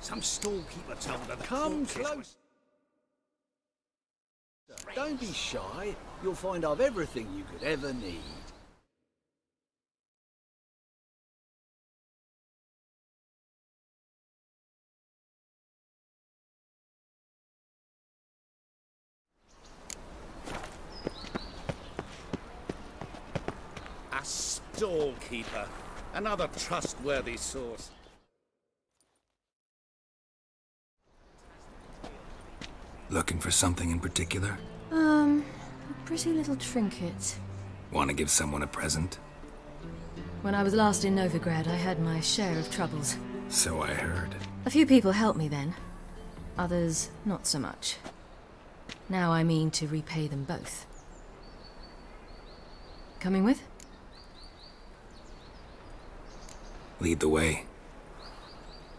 Some storekeeper told her the Come corpses close. Don't be shy. You'll find I've everything you could ever need. A storekeeper. Another trustworthy source. Looking for something in particular? A pretty little trinket. Want to give someone a present? When I was last in Novigrad, I had my share of troubles. So I heard. A few people helped me then. Others, not so much. Now I mean to repay them both. Coming with? Lead the way.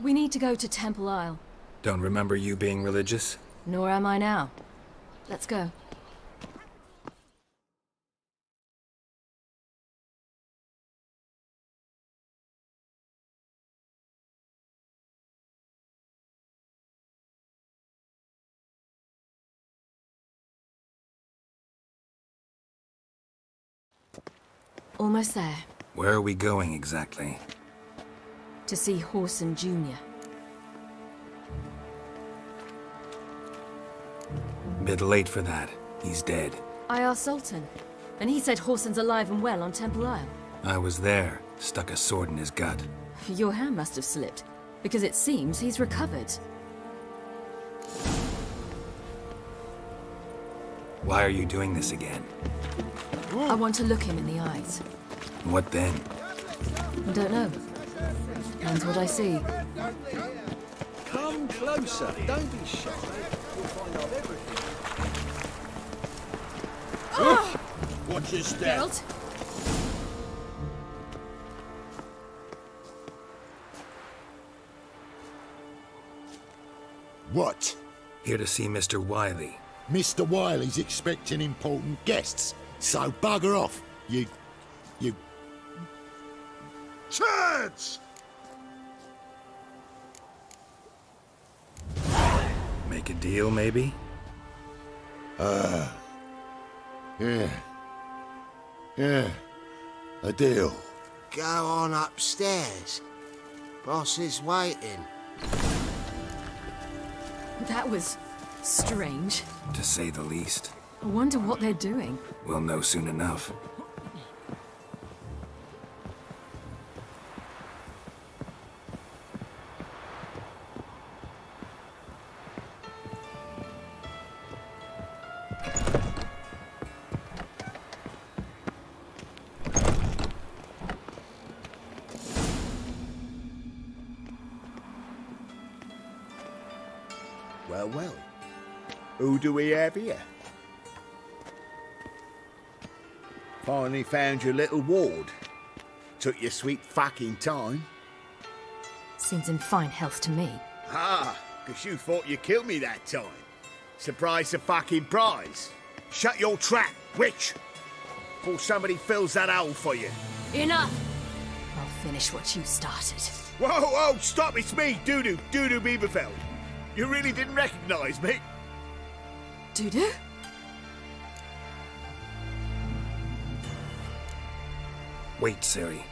We need to go to Temple Isle. Don't remember you being religious? Nor am I now. Let's go. Almost there. Where are we going exactly? To see Whoreson Jr. Bit late for that. He's dead. I asked Sultan, and he said Whoreson's alive and well on Temple Isle. I was there. Stuck a sword in his gut. Your hand must have slipped, because it seems he's recovered. Why are you doing this again? I want to look him in the eyes. What then? I don't know. Depends what I see. Come closer. Don't be shy. You'll find I've everything. Watch your step. Geralt? What? Here to see Mr. Wiley. Mr. Wiley's expecting important guests, so bugger off, you... Turds! Make a deal, maybe? Yeah, a deal. Go on upstairs. Boss is waiting. That was strange. To say the least. I wonder what they're doing. We'll know soon enough. Well. Who do we have here? Finally found your little ward. Took your sweet fucking time. Seems in fine health to me. Ah, 'cause you thought you killed me that time. Surprise the fucking prize. Shut your trap, witch! Before somebody fills that hole for you. Enough! I'll finish what you started. Whoa, stop, it's me, Dudu Bieberfeld. You really didn't recognise me? Dudu? Wait, Ciri.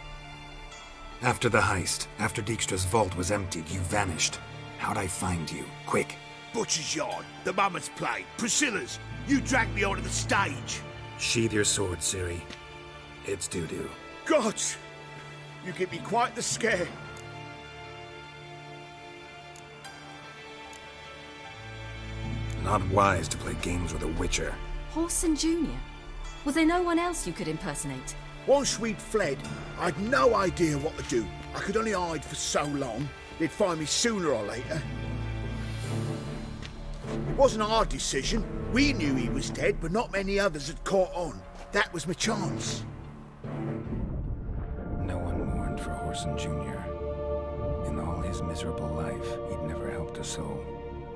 After the heist, after Dijkstra's vault was emptied, you vanished. How'd I find you? Quick. Butcher's Yard, the Mama's Play, Priscilla's. You dragged me onto the stage. Sheathe your sword, Ciri. It's Dudu. God! You give me quite the scare. Not wise to play games with a witcher. Whoreson Jr.? Was there no one else you could impersonate? Once we'd fled, I'd no idea what to do. I could only hide for so long. They'd find me sooner or later. It wasn't our decision. We knew he was dead, but not many others had caught on. That was my chance. No one mourned for Whoreson Jr. In all his miserable life, he'd never helped a soul.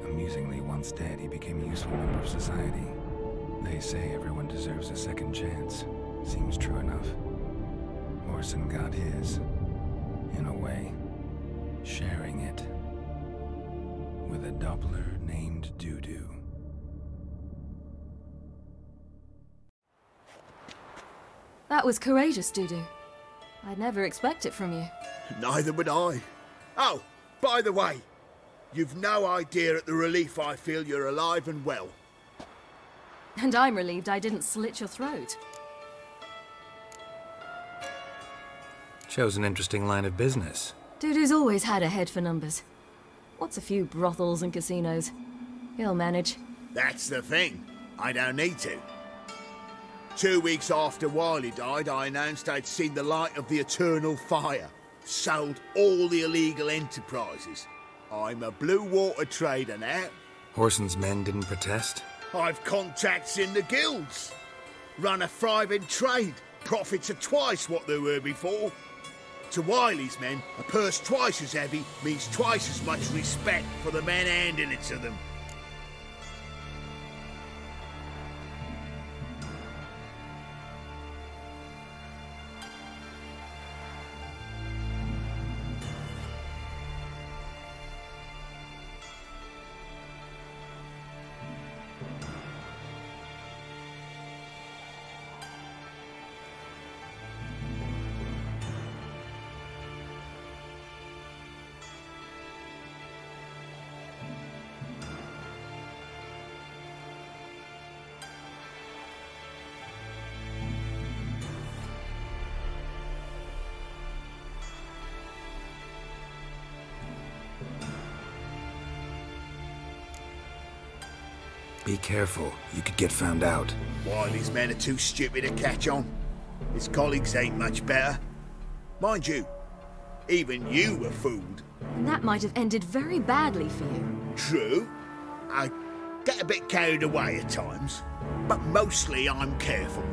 Amusingly, once dead, he became a useful member of society. They say everyone deserves a second chance. Seems true enough. Whoreson got his. In a way. Sharing it. with a Doppler named Dudu. That was courageous, Dudu. I'd never expect it from you. Neither would I. Oh, by the way, you've no idea at the relief I feel you're alive and well. And I'm relieved I didn't slit your throat. Shows an interesting line of business. Dudu's always had a head for numbers. What's a few brothels and casinos? He'll manage. That's the thing. I don't need to. 2 weeks after Wiley died, I announced I'd seen the light of the eternal fire. Sold all the illegal enterprises. I'm a blue water trader now. Horson's men didn't protest? I've contacts in the guilds. Run a thriving trade. Profits are twice what they were before. To Wiley's men, a purse twice as heavy means twice as much respect for the men handing it to them. Be careful, you could get found out. Wiley's men are too stupid to catch on. His colleagues ain't much better. Mind you, even you were fooled. And that might have ended very badly for you. True. I get a bit carried away at times, but mostly I'm careful.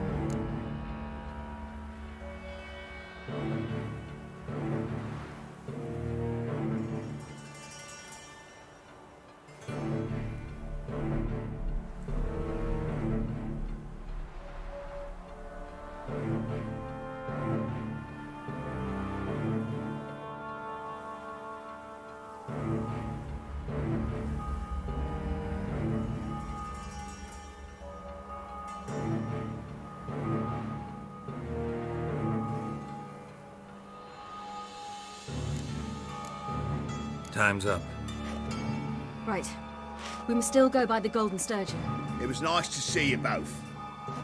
Time's up. Right. We must still go by the Golden Sturgeon. It was nice to see you both.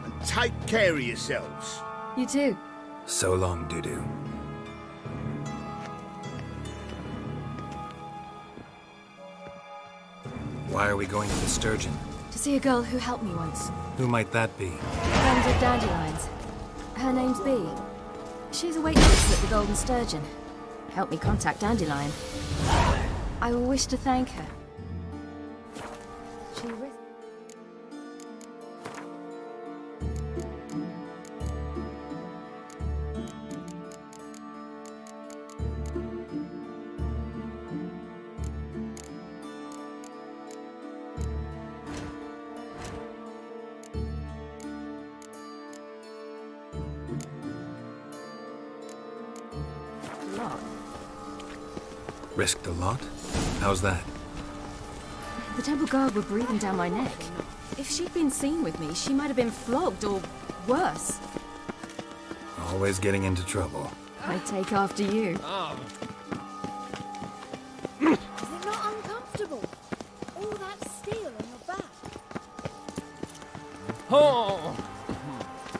And take care of yourselves. You too. So long, Dudu. Why are we going to the Sturgeon? To see a girl who helped me once. Who might that be? Friend of Dandelion's. Her name's Bee. She's a waitress at the Golden Sturgeon. Helped me contact Dandelion. I wish to thank her. She Risked a lot? How's that? The Temple Guard were breathing down my neck. If she'd been seen with me, she might have been flogged or worse. Always getting into trouble. I take after you. Is it not uncomfortable? All that steel on your back. Oh!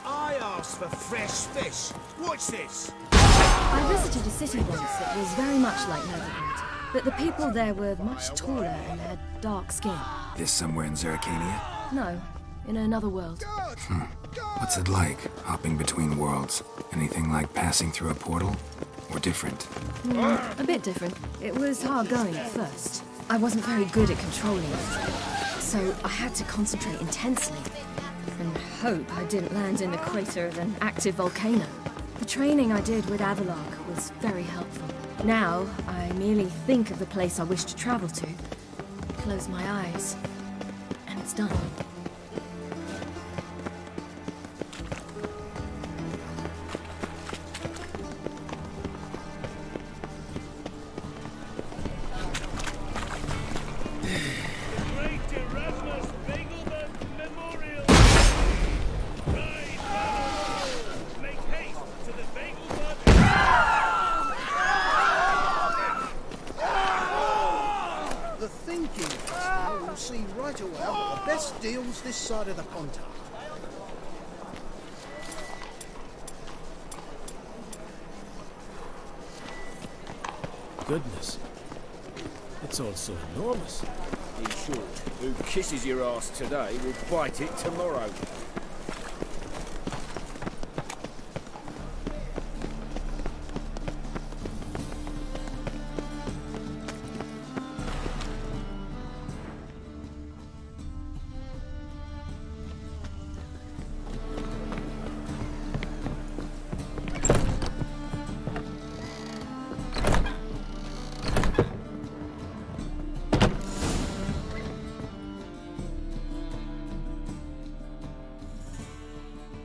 I asked for fresh fish. What's this? I visited a city once that was very much like Neverland, but the people there were much taller and had dark skin. This somewhere in Zeracania? No, in another world. What's it like, hopping between worlds? Anything like passing through a portal? Or different? A bit different. It was hard going at first. I wasn't very good at controlling it, so I had to concentrate intensely and hope I didn't land in the crater of an active volcano. The training I did with Avalok was very helpful. Now, I merely think of the place I wish to travel to, close my eyes, and it's done. Best deals this side of the Pontar. Goodness. It's all so enormous. In short, who kisses your ass today will bite it tomorrow.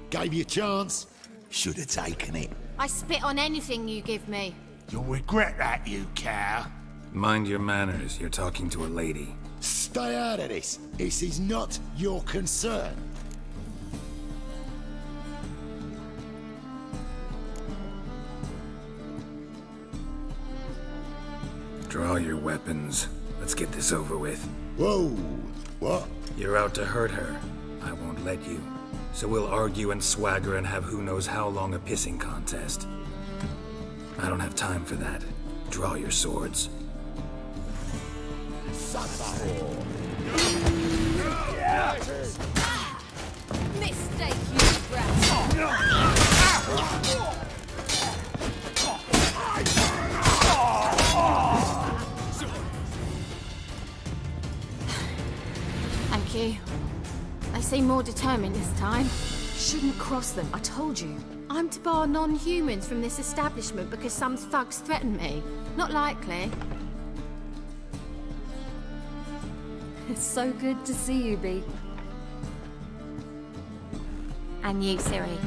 Gave you a chance. Should have taken it. I spit on anything you give me. You'll regret that, you cow. Mind your manners. You're talking to a lady. Stay out of this. This is not your concern. Draw your weapons. Let's get this over with. Whoa. What? You're out to hurt her. I won't let you. So we'll argue and swagger and have who knows how long a pissing contest. I don't have time for that. Draw your swords. Mistake, you brat. Thank you. They seem more determined this time. Shouldn't cross them, I told you. I'm to bar non-humans from this establishment because some thugs threaten me. Not likely. It's so good to see you, Bee. And you, Ciri.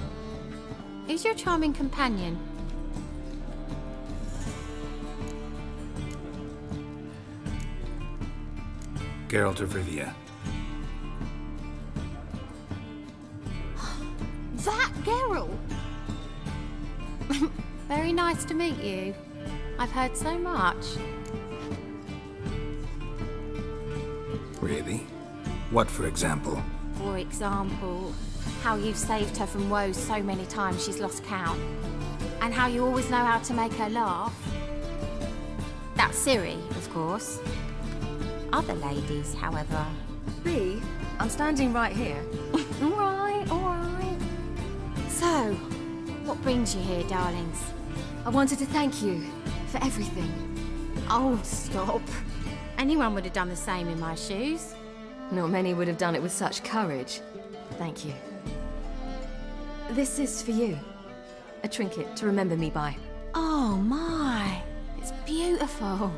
Who's your charming companion? Geralt of Rivia. That Geralt! Very nice to meet you. I've heard so much. Really? What, for example? For example, how you've saved her from woes so many times she's lost count. And how you always know how to make her laugh. That's Ciri, of course. Other ladies, however... Bee, I'm standing right here. Alright, alright. So, what brings you here, darlings? I wanted to thank you for everything. Oh, stop. Anyone would have done the same in my shoes. Not many would have done it with such courage. Thank you. This is for you. A trinket to remember me by. Oh my, it's beautiful.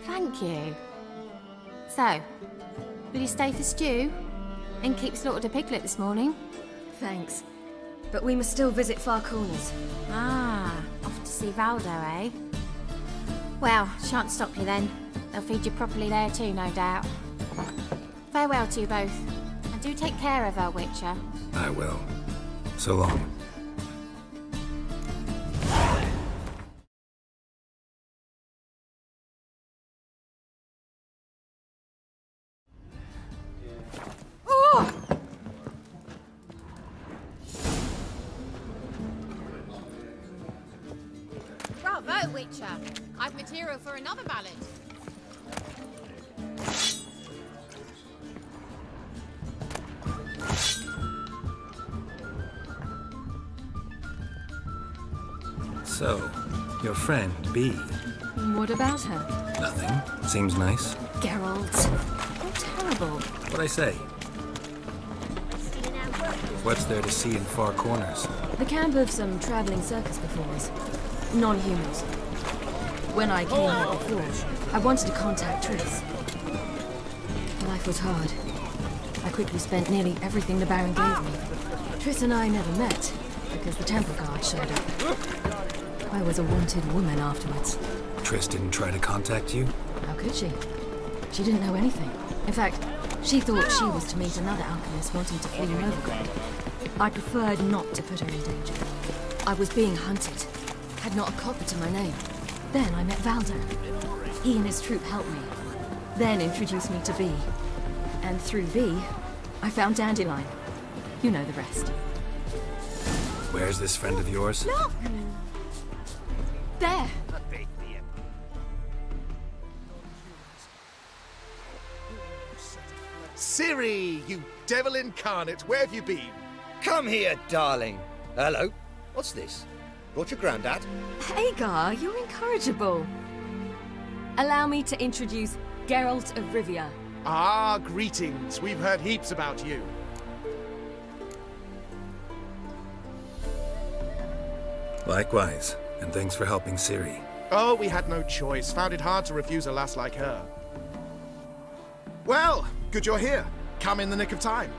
Thank you. So, will you stay for stew? And keep slaughtered a piglet this morning? Thanks. But we must still visit Far Corners. Ah, off to see Valdo, eh? Well, shan't stop you then. They'll feed you properly there too, no doubt. Farewell to you both. And do take care of her, Witcher. I will. So long. Bravo, Witcher. I've material for another ballad. So, your friend, Bee. What about her? Nothing. Seems nice. Geralt. How terrible. What'd I say? What's there to see in Far Corners? The camp of some traveling circus performers. Non-humans. When I came here before, I wanted to contact Triss. Life was hard. I quickly spent nearly everything the Baron gave me. Triss and I never met, because the Temple Guard showed up. I was a wanted woman afterwards. Triss didn't try to contact you? How could she? She didn't know anything. In fact, she thought she was to meet another alchemist wanting to flee Novigrad. I preferred not to put her in danger. I was being hunted. Had not a copper to my name. Then I met Valdo. He and his troop helped me. Then introduced me to Bee. And through Bee, I found Dandelion. You know the rest. Where's this friend of yours? Look! There! Ciri, you devil incarnate, where have you been? Come here, darling. Hello. What's this? Brought your granddad? Hagar, you're incorrigible. Allow me to introduce Geralt of Rivia. Ah, greetings. We've heard heaps about you. Likewise, and thanks for helping Ciri. Oh, we had no choice. Found it hard to refuse a lass like her. Well, good you're here. Come in the nick of time.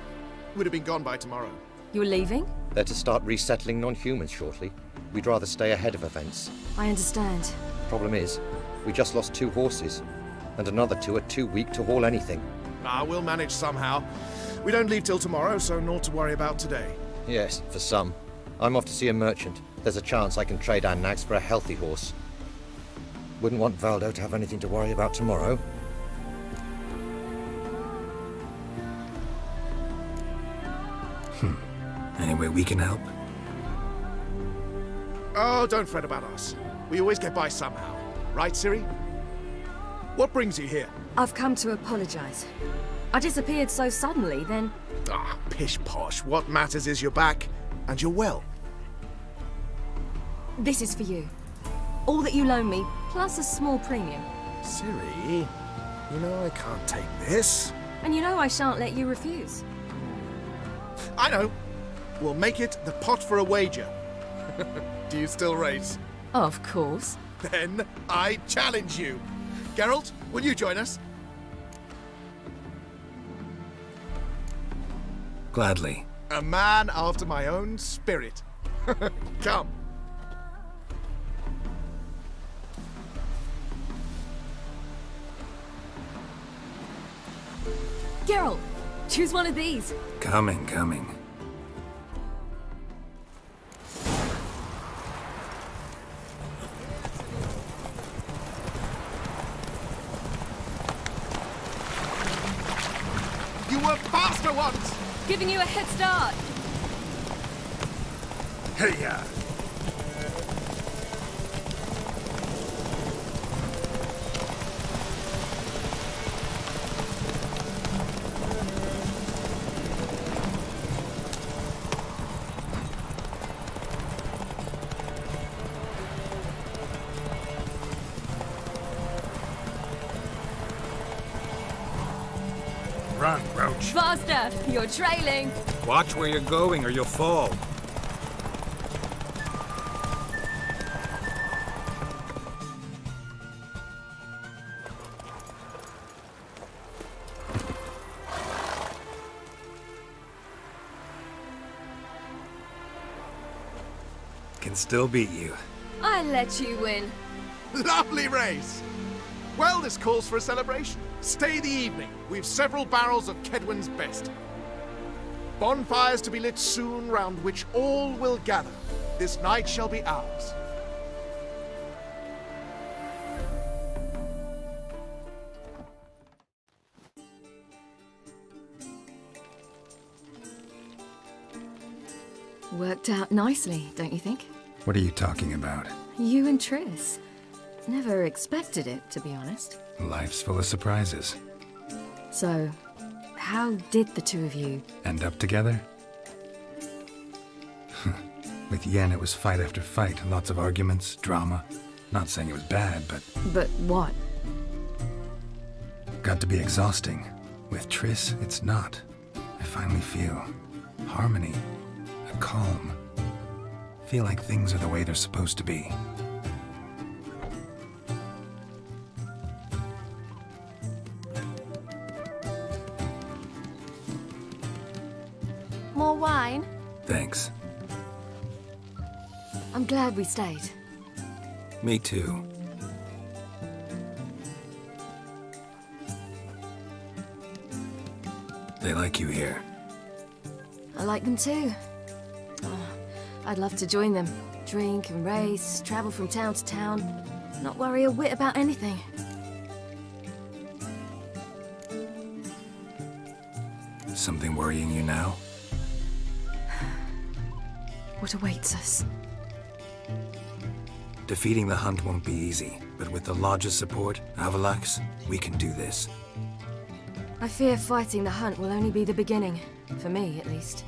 Would have been gone by tomorrow. You're leaving? They're to start resettling non-humans shortly. We'd rather stay ahead of events. I understand. Problem is, we just lost 2 horses, and another 2 are too weak to haul anything. Ah, we'll manage somehow. We don't leave till tomorrow, so naught to worry about today. Yes, for some. I'm off to see a merchant. There's a chance I can trade our nags for a healthy horse. Wouldn't want Valdo to have anything to worry about tomorrow. Any way we can help? Oh, don't fret about us. We always get by somehow. Right, Ciri? What brings you here? I've come to apologize. I disappeared so suddenly, then... Ah, pish-posh. What matters is you're back, and you're well. This is for you. All that you loan me, plus a small premium. Ciri, you know I can't take this. And you know I shan't let you refuse. I know. We'll make it the pot for a wager. Do you still race? Of course. Then I challenge you. Geralt, will you join us? Gladly. A man after my own spirit. Come. Geralt, choose one of these. Coming. You were faster once! Giving you a head start. Hey-ya! Run, Roach. Faster! You're trailing. Watch where you're going or you'll fall. Can still beat you. I let you win. Lovely race! Well, this calls for a celebration. Stay the evening. We've several barrels of Kedwen's best. Bonfires to be lit soon, round which all will gather. This night shall be ours. Worked out nicely, don't you think? What are you talking about? You and Triss. Never expected it, to be honest. Life's full of surprises. So, how did the two of you... End up together? With Yen, it was fight after fight. Lots of arguments, drama. Not saying it was bad, but... But what? Got to be exhausting. With Triss, it's not. I finally feel harmony, a calm. Feel like things are the way they're supposed to be. More wine? Thanks. I'm glad we stayed. Me too. They like you here. I like them too. Oh, I'd love to join them. Drink and race, travel from town to town. Not worry a whit about anything. Something worrying you now? What awaits us? Defeating the Hunt won't be easy, but with the Lodge's support, Avalax, we can do this. I fear fighting the Hunt will only be the beginning. For me, at least.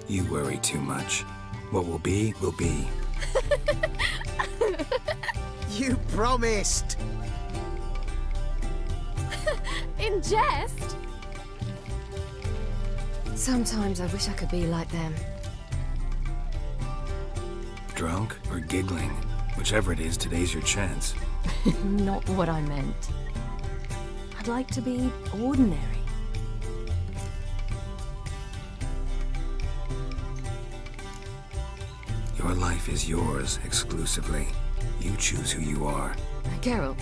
You worry too much. What will be, will be. You promised! In jest? Sometimes I wish I could be like them. Drunk or giggling? Whichever it is, today's your chance. Not what I meant. I'd like to be ordinary. Your life is yours, exclusively. You choose who you are. Geralt,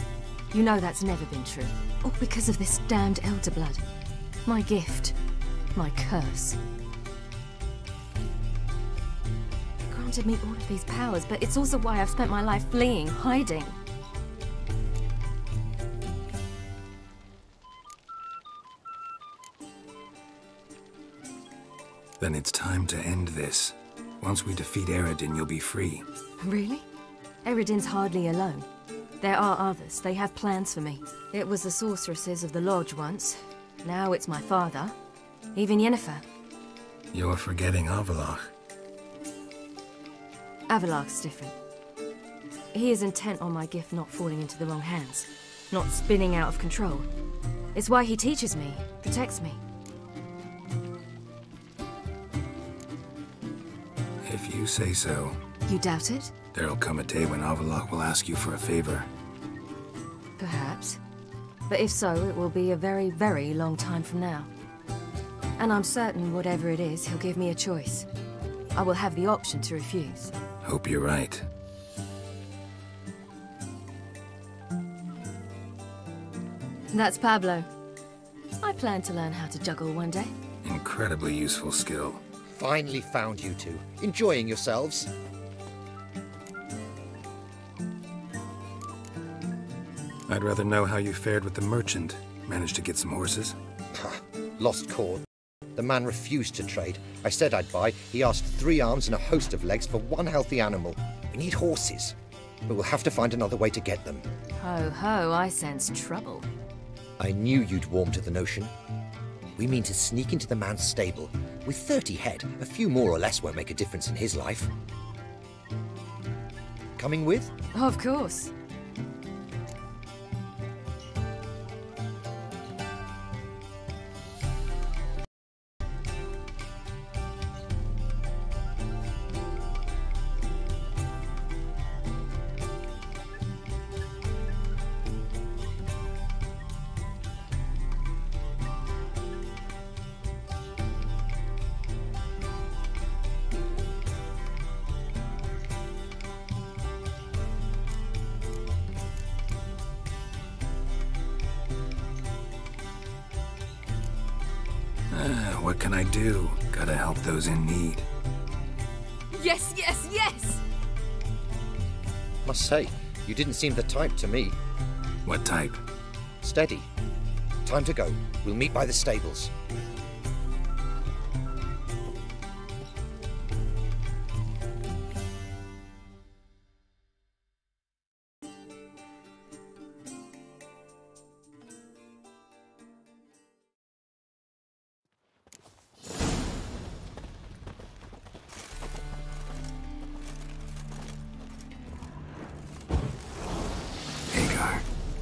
you know that's never been true. All because of this damned Elder Blood. My gift. My curse. It granted me all of these powers, but it's also why I've spent my life fleeing, hiding. Then it's time to end this. Once we defeat Eredin, you'll be free. Really? Eredin's hardly alone. There are others. They have plans for me. It was the sorceresses of the Lodge once. Now it's my father. Even Yennefer. You're forgetting Avallac'h. Avallac'h's different. He is intent on my gift not falling into the wrong hands. Not spinning out of control. It's why he teaches me, protects me. If you say so. You doubt it? There'll come a day when Avallac'h will ask you for a favor. Perhaps. But if so, it will be a very, very long time from now. And I'm certain whatever it is, he'll give me a choice. I will have the option to refuse. Hope you're right. That's Pablo. I plan to learn how to juggle one day. Incredibly useful skill. Finally found you two. Enjoying yourselves? I'd rather know how you fared with the merchant. Managed to get some horses? Lost cause. The man refused to trade. I said I'd buy. He asked 3 arms and a host of legs for 1 healthy animal. We need horses. But we'll have to find another way to get them. Ho ho, I sense trouble. I knew you'd warm to the notion. We mean to sneak into the man's stable. With 30 head, a few more or less won't make a difference in his life. Coming with? Of course. What can I do? Gotta help those in need. Yes, yes, yes! Must say, you didn't seem the type to me. What type? Steady. Time to go. We'll meet by the stables.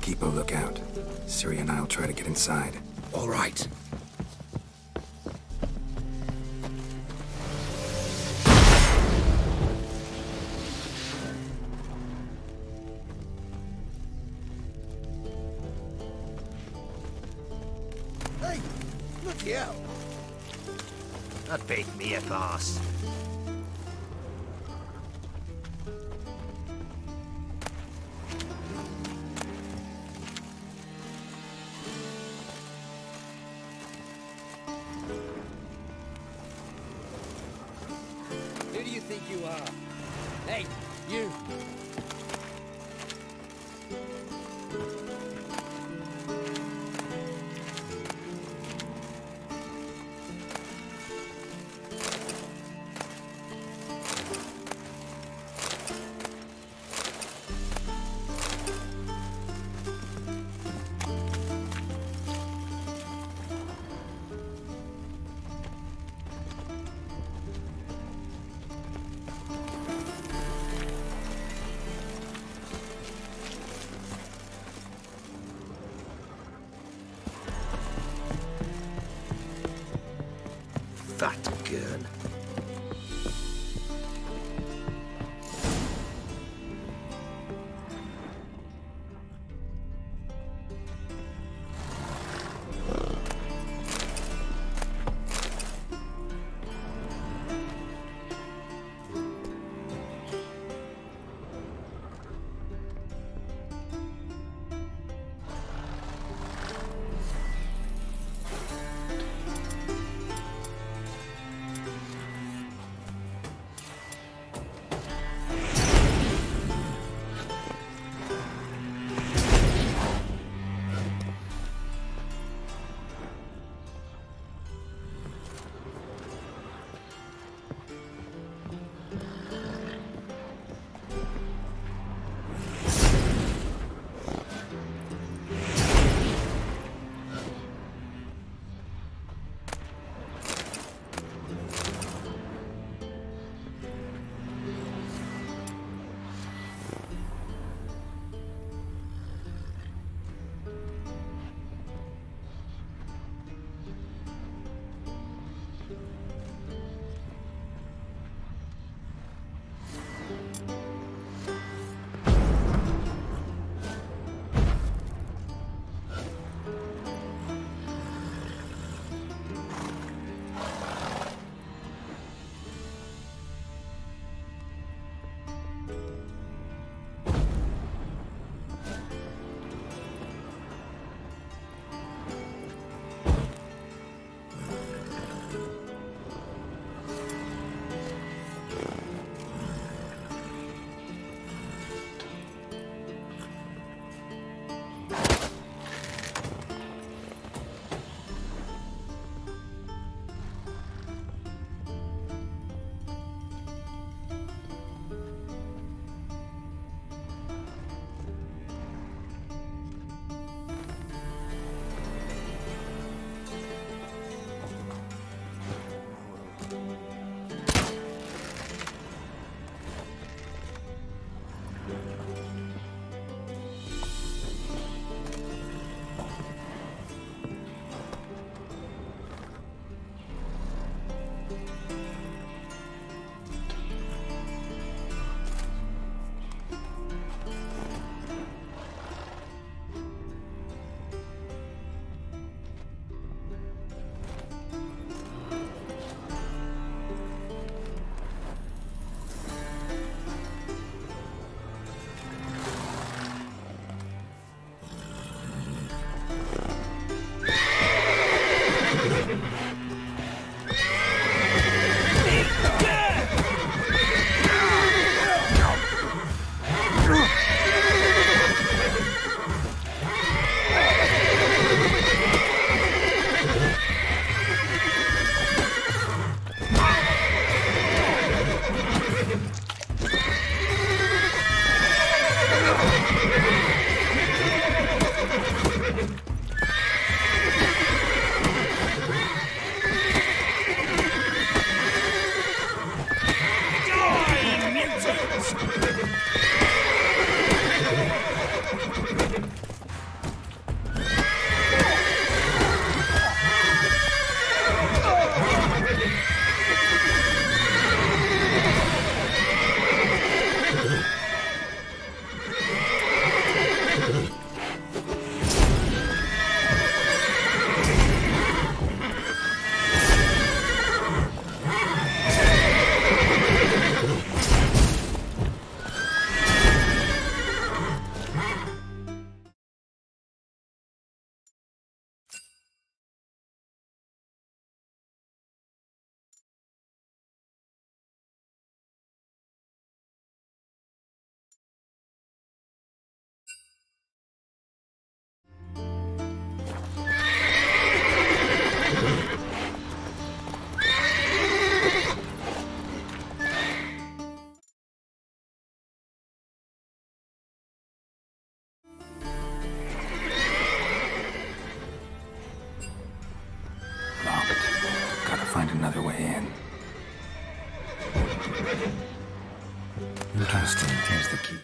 Keep a lookout. Ciri and I'll try to get inside. All right. Hey, look out! That beat me at last. Who do you think you are? Hey, you! Fat gurn. find another way in. Interesting. Here's the key.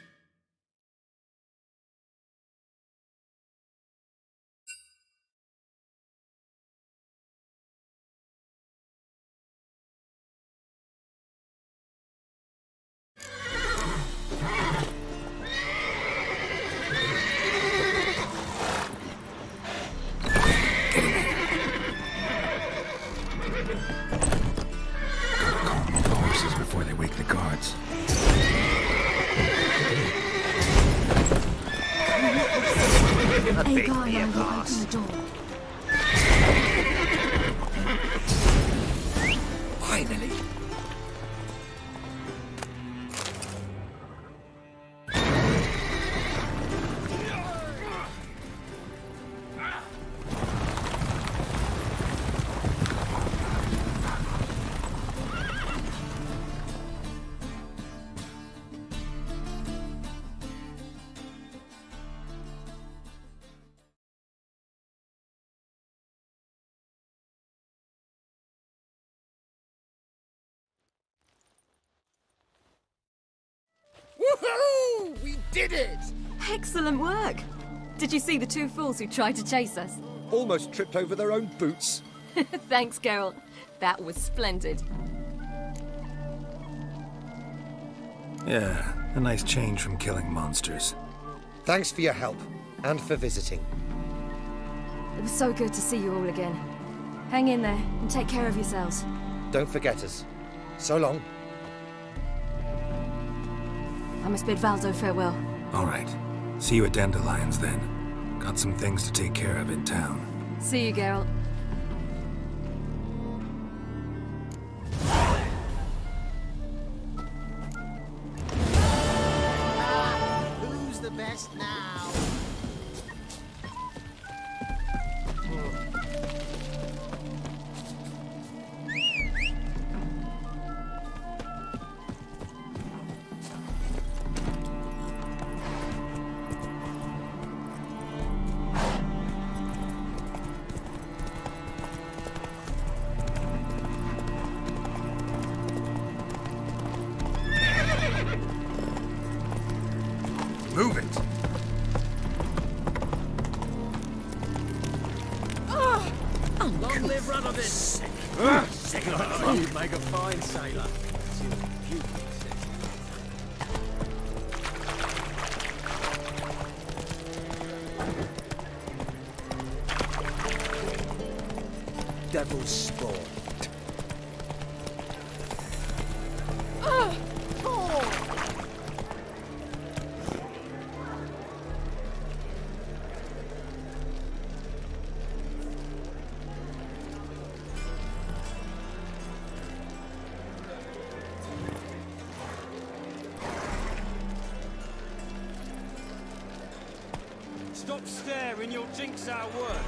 Woohoo! We did it! Excellent work! Did you see the two fools who tried to chase us? Almost tripped over their own boots. Thanks, Geralt. That was splendid. Yeah, a nice change from killing monsters. Thanks for your help, and for visiting. It was so good to see you all again. Hang in there, and take care of yourselves. Don't forget us. So long. I must bid Valdo farewell. All right. See you at Dandelions, then. Got some things to take care of in town. See you, Geralt. Who's the best now? Move it! Long live Radovid! You'd make a fine sailor. Devil's spawn. Stop staring, you'll jinx our work.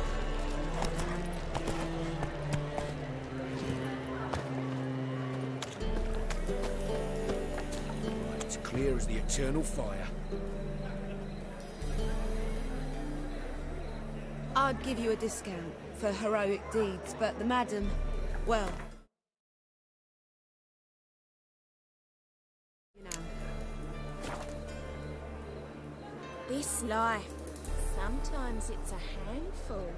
It's clear as the eternal fire. I'd give you a discount for heroic deeds, but the madam, well, you know. This life, sometimes it's a handful.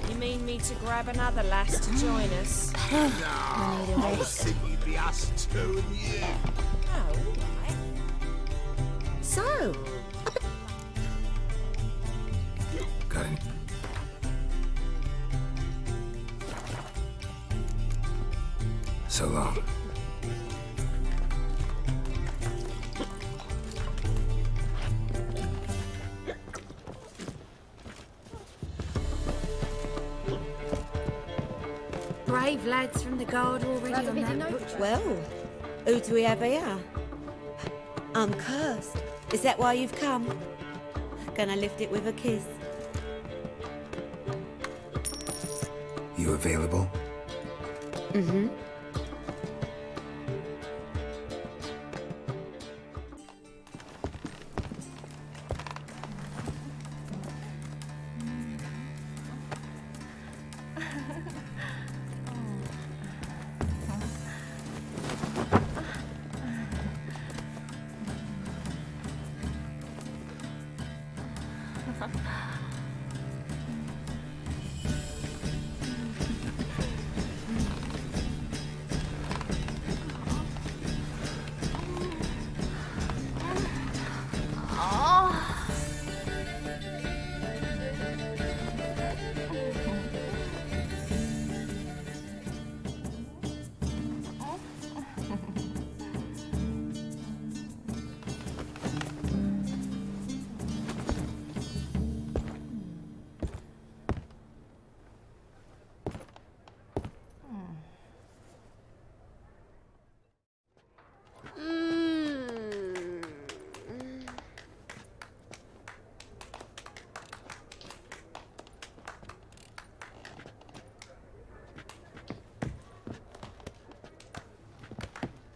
You mean me to grab another lass to join us? I need a I rest. think you'd be us two and you. Oh, all right. So, Got it. So long. Brave lads from the guard already on that butcher. well, who do we have here? I'm cursed. Is that why you've come? Gonna lift it with a kiss. You available? Mm-hmm.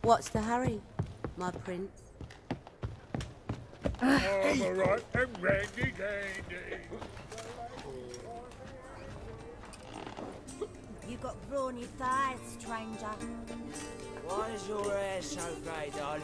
What's the hurry, my prince? I'm all right and ready, dandy. You got brawny thighs, stranger. Why is your hair so grey, darling?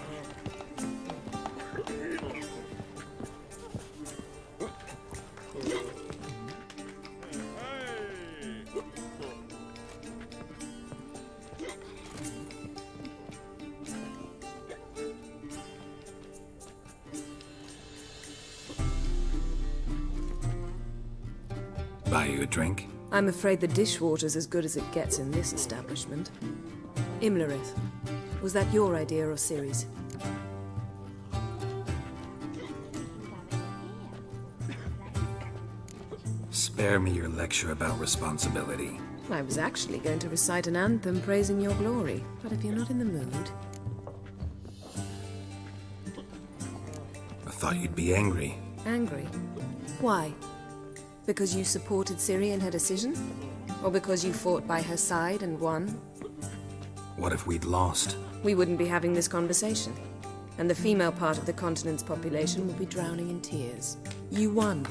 Buy you a drink? I'm afraid the dishwater's as good as it gets in this establishment. Imlerith, was that your idea or Ciri's? Spare me your lecture about responsibility. I was actually going to recite an anthem praising your glory, but if you're not in the mood... I thought you'd be angry. Angry? Why? Because you supported Ciri in her decision? Or because you fought by her side and won? What if we'd lost? We wouldn't be having this conversation. And the female part of the continent's population would be drowning in tears. You won.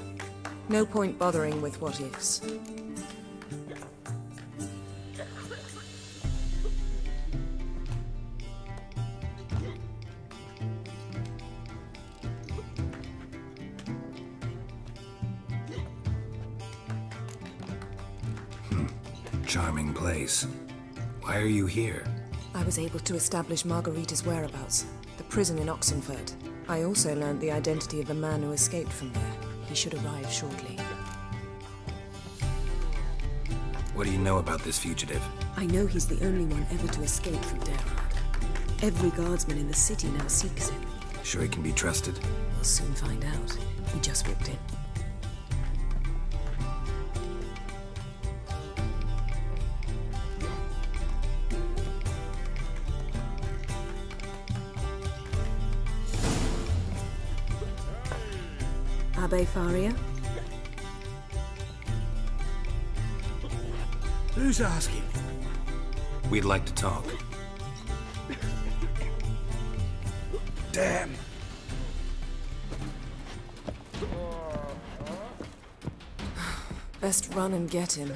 No point bothering with what-ifs. Charming place. Why are you here? I was able to establish Margarita's whereabouts, the prison in Oxenford. I also learned the identity of the man who escaped from there. He should arrive shortly. What do you know about this fugitive? I know he's the only one ever to escape from Derard. Every guardsman in the city now seeks him. Sure he can be trusted? We'll soon find out. He just walked in. Abbe Faria? Who's asking? We'd like to talk. Damn. Best run and get him.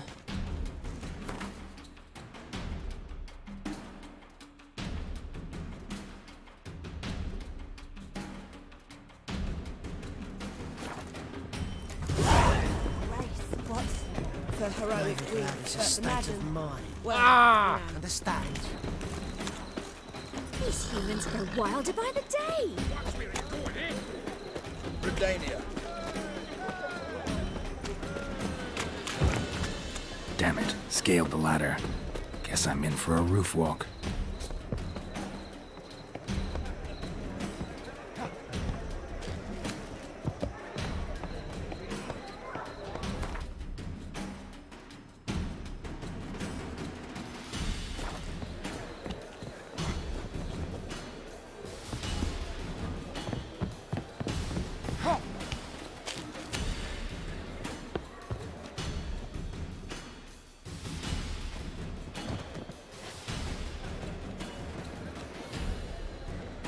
The heroic deed, It's a but state imagine... of mind. Well, Understand? These humans grow wilder by the day. Redania. Damn it. Scaled the ladder. Guess I'm in for a roof walk.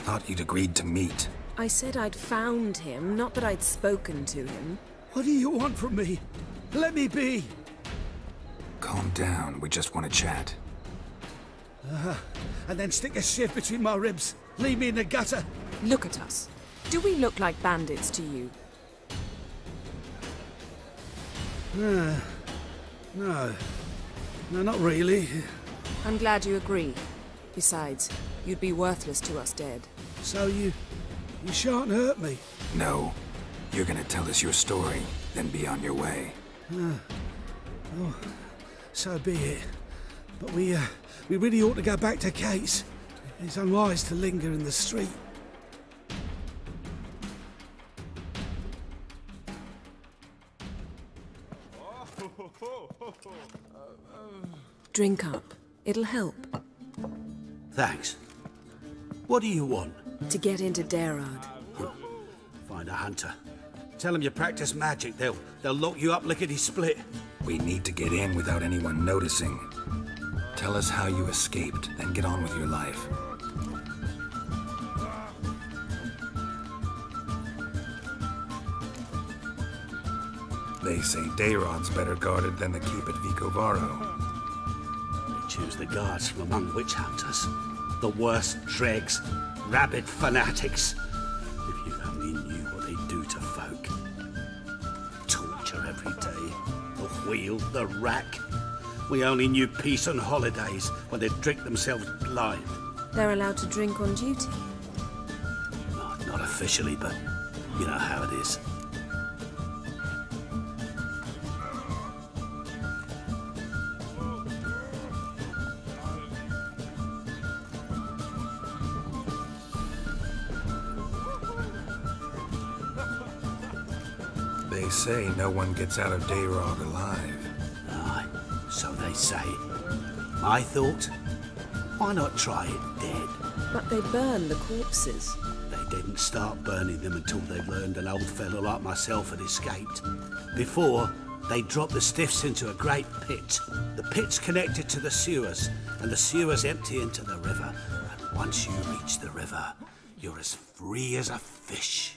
Thought you'd agreed to meet. I said I'd found him, not that I'd spoken to him. What do you want from me? Let me be. Calm down, we just want to chat. And then stick a sieve between my ribs. Leave me in the gutter. Look at us. Do we look like bandits to you? No. No, not really. I'm glad you agree. Besides, you'd be worthless to us dead. So you shan't hurt me. No. You're gonna tell us your story, then be on your way. Oh, so be it. But we really ought to go back to Kate's. It's unwise to linger in the street. Drink up. It'll help. Thanks. What do you want? To get into Derard. Find a hunter. Tell them you practice magic. They'll lock you up lickety-split. We need to get in without anyone noticing. Tell us how you escaped, then get on with your life. They say Dayrod's better guarded than the keep at Vicovaro. They choose the guards from among witch hunters. The worst dregs, rabid fanatics. If you only knew what they do to folk. Torture every day. The wheel, the rack. We only knew peace on holidays when they'd drink themselves blind. They're allowed to drink on duty? Not officially, but you know how it is. They say no one gets out of Dayrod alive. Aye, so they say. I thought, why not try it dead? But they burn the corpses. They didn't start burning them until they learned an old fellow like myself had escaped. Before, they dropped the stiffs into a great pit. The pit's connected to the sewers, and the sewers empty into the river. And once you reach the river, you're as free as a fish.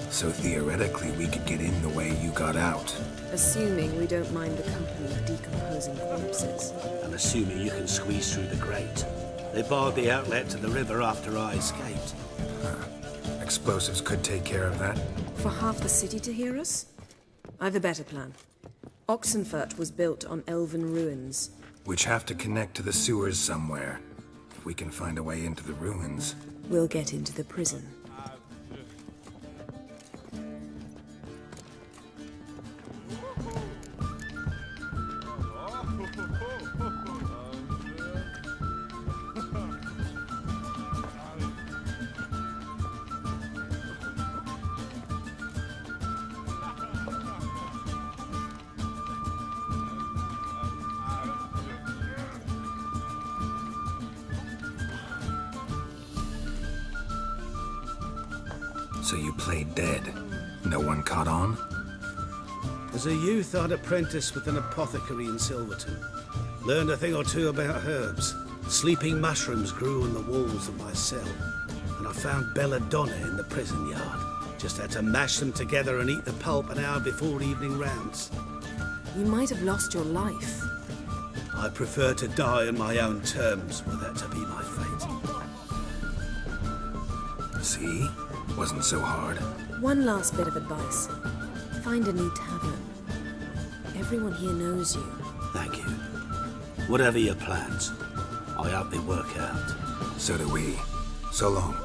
So theoretically, we could get in the way you got out. Assuming we don't mind the company of decomposing corpses. And assuming you can squeeze through the grate. They barred the outlet to the river after I escaped. Huh. Explosives could take care of that. For half the city to hear us? I've a better plan. Oxenfurt was built on elven ruins. Which have to connect to the sewers somewhere. If we can find a way into the ruins. We'll get into the prison. So you played dead. No one caught on? As a youth, I'd apprenticed with an apothecary in Silverton. Learned a thing or two about herbs. Sleeping mushrooms grew on the walls of my cell. And I found belladonna in the prison yard. Just had to mash them together and eat the pulp an hour before evening rounds. You might have lost your life. I prefer to die on my own terms, were that to be my fate. See? Wasn't so hard. One last bit of advice. Find a new tavern. Everyone here knows you. Thank you. Whatever your plans, I hope they work out. So do we. So long.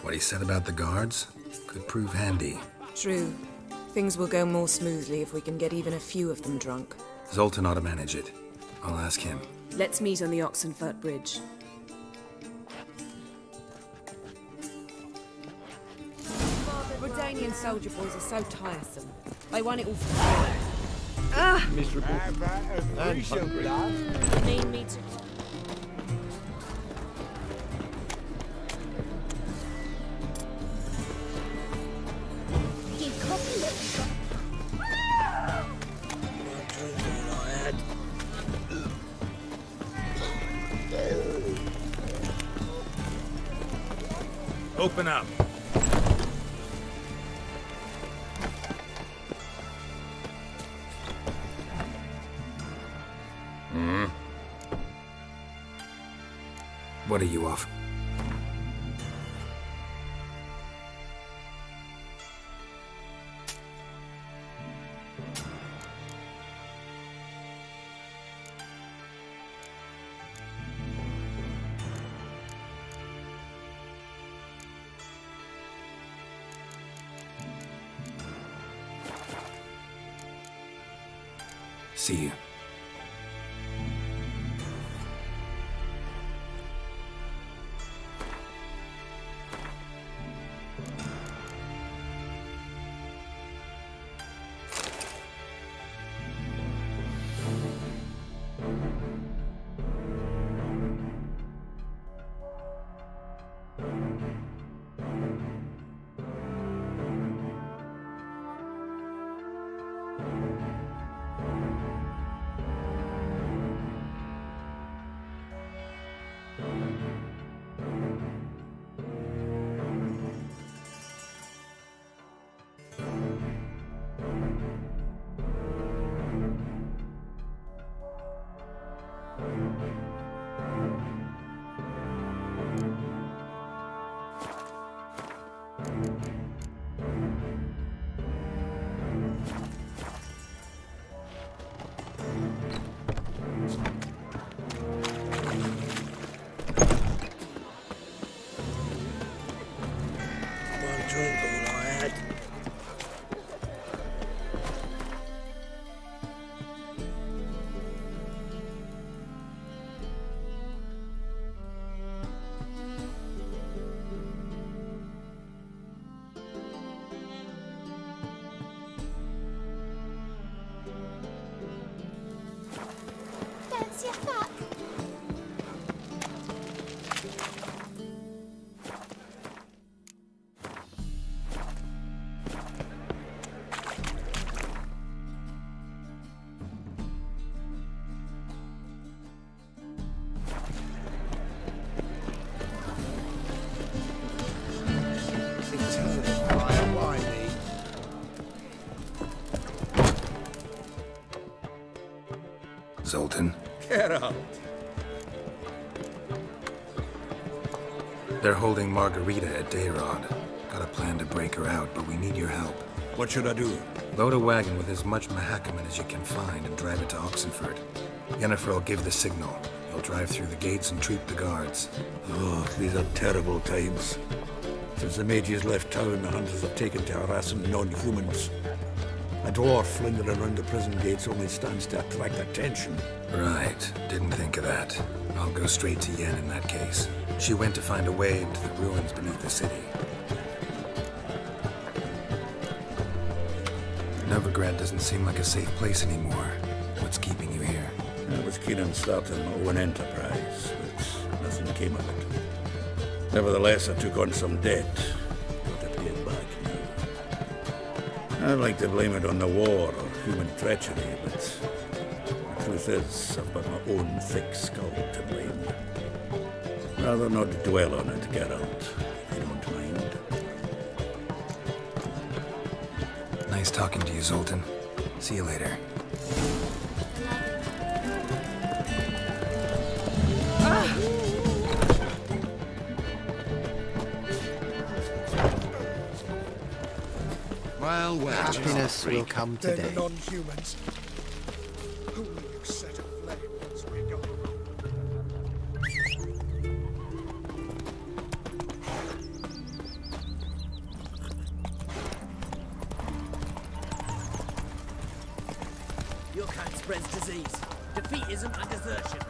What he said about the guards could prove handy. True. Things will go more smoothly if we can get even a few of them drunk. Zoltan ought to manage it. I'll ask him. Let's meet on the Oxenfurt Bridge. Redanian soldier boys are so tiresome. They want it all for free. Miserable. And hungry. Need me to... Open up. What are you off? See you. Zoltan. Get out. They're holding Margarita at Dayrod. Got a plan to break her out, but we need your help. What should I do? Load a wagon with as much Mahakaman as you can find and drive it to Oxenfurt. Yennefer will give the signal. You'll drive through the gates and treat the guards. Oh, these are terrible times. Since the mages left town, the hunters have taken to harassing non-humans. A dwarf lingering around the prison gates only stands to attract attention. Right. Didn't think of that. I'll go straight to Yen in that case. She went to find a way into the ruins beneath the city. Novigrad doesn't seem like a safe place anymore. What's keeping you here? I was keen on starting my own enterprise, but nothing came of it. Nevertheless, I took on some debt. Got to pay it back now. I'd like to blame it on the war or human treachery, but the truth is, I've got my own thick skull to blame. rather not dwell on it, Geralt, if you don't mind. Nice talking to you, Zoltan. See you later. Well, Happiness will come today. Then the non-humans. Who will you set aflame, Sweetgar? Your kind spreads disease, defeatism and desertion.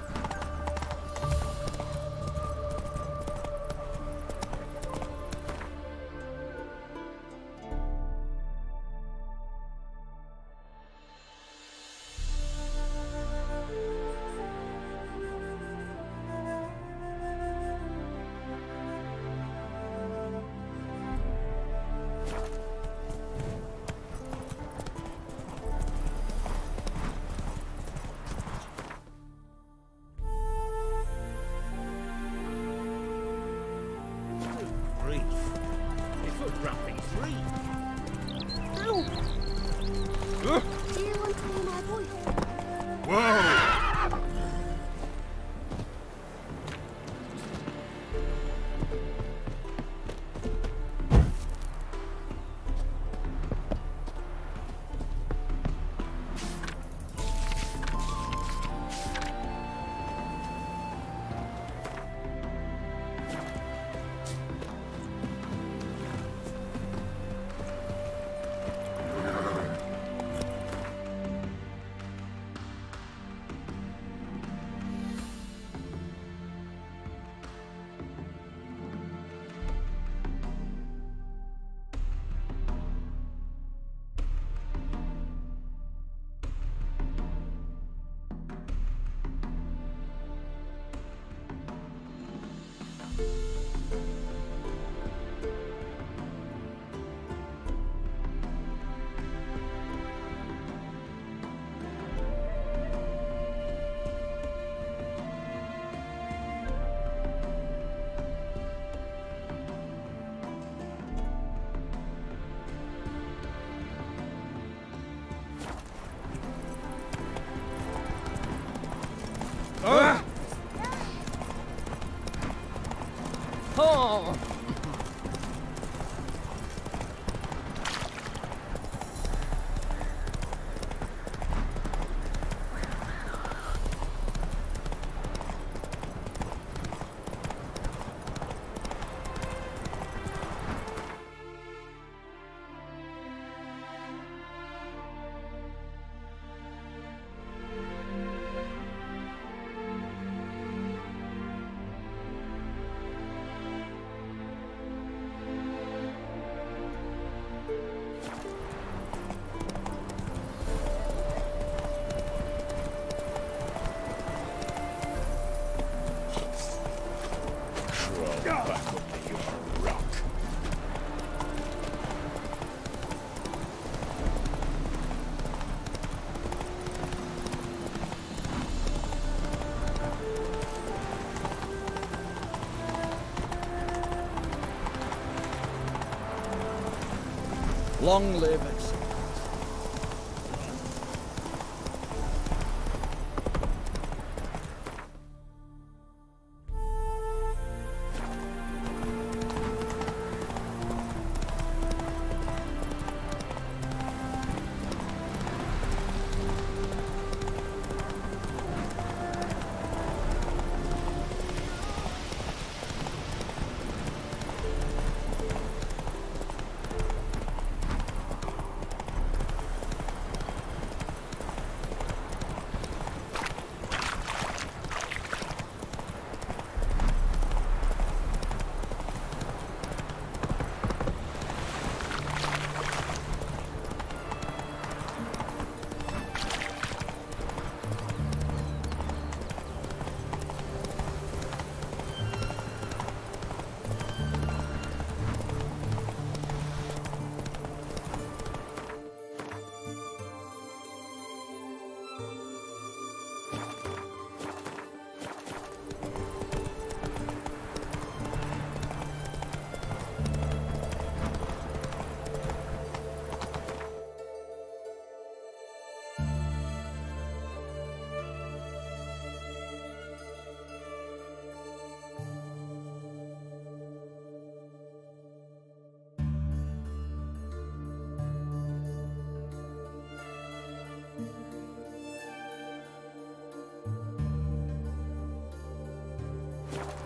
Long live excellence.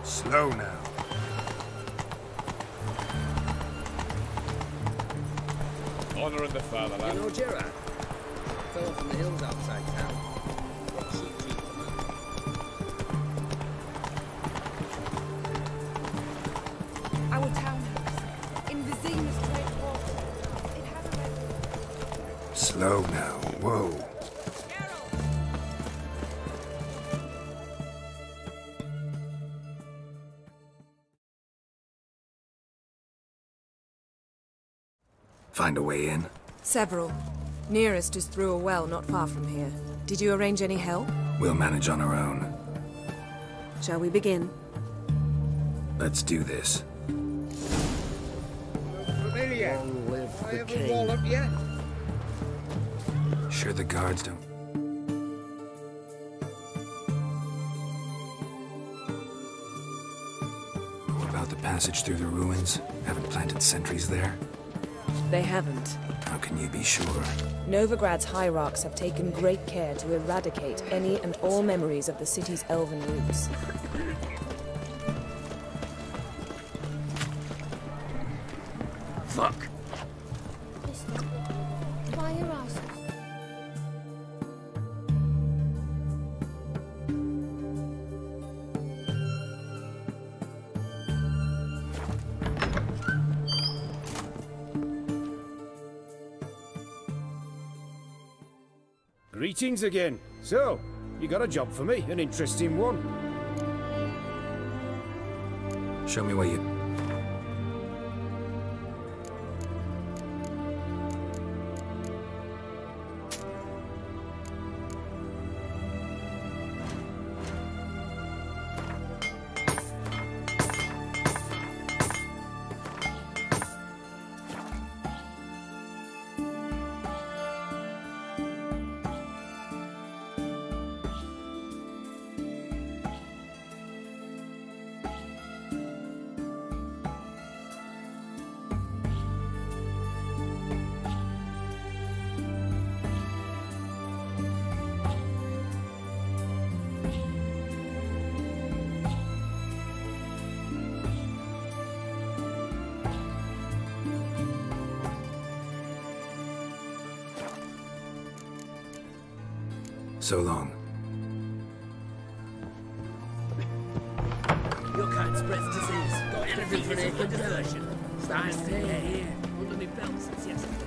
Slow now. Honouring the fatherland. You know Gerard? Fell from the hills outside town. Got sheep cheap for money. Our townhouse in the Zenas Great Hall. It has a red. Slow now. Whoa. Find a way in? Several. Nearest is through a well not far from here. Did you arrange any help? We'll manage on our own. Shall we begin? Let's do this. Familiar. Long live I the haven't king. walloped yet. Sure the guards don't... What about the passage through the ruins? Haven't planted sentries there? They haven't. How can you be sure? Novigrad's hierarchs have taken great care to eradicate any and all memories of the city's elven roots. Fuck. Dry your eyes. Greetings again. So, you got a job for me, an interesting one. Show me what you... So long. Your kind spreads disease. Got anything for an conversion? Starting to get here. Under my belt since yesterday.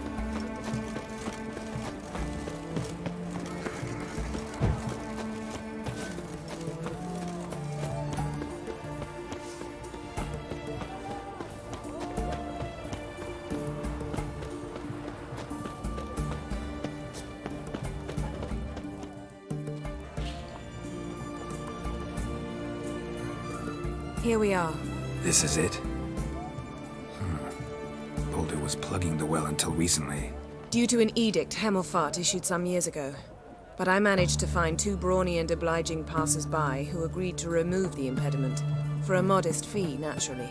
Here we are. This is it? Boulder was plugging the well until recently. Due to an edict Hemelfart issued some years ago. But I managed to find two brawny and obliging passers-by who agreed to remove the impediment. For a modest fee, naturally.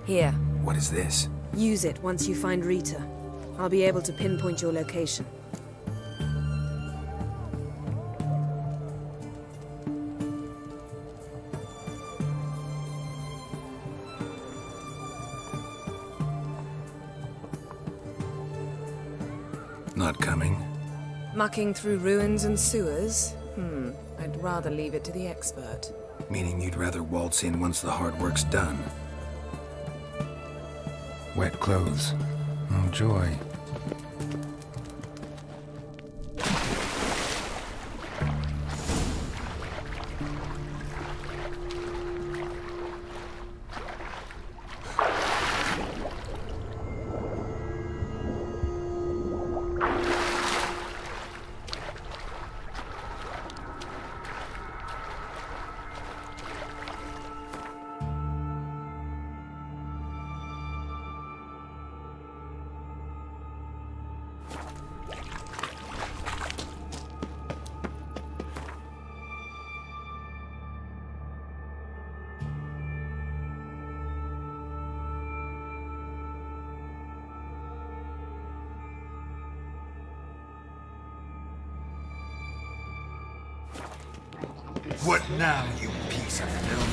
Here. What is this? Use it once you find Rita. I'll be able to pinpoint your location. Not coming? Mucking through ruins and sewers? I'd rather leave it to the expert. Meaning you'd rather waltz in once the hard work's done. Wet clothes. Oh, joy. What now, you piece piece of film.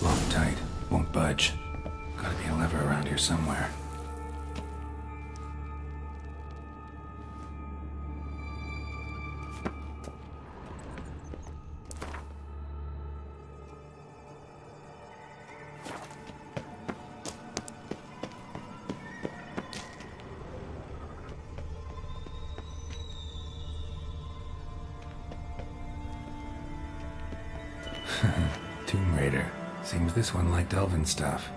Locked tight. Won't budge. Gotta be a lever around here somewhere. Tomb Raider. Seems this one liked elven stuff.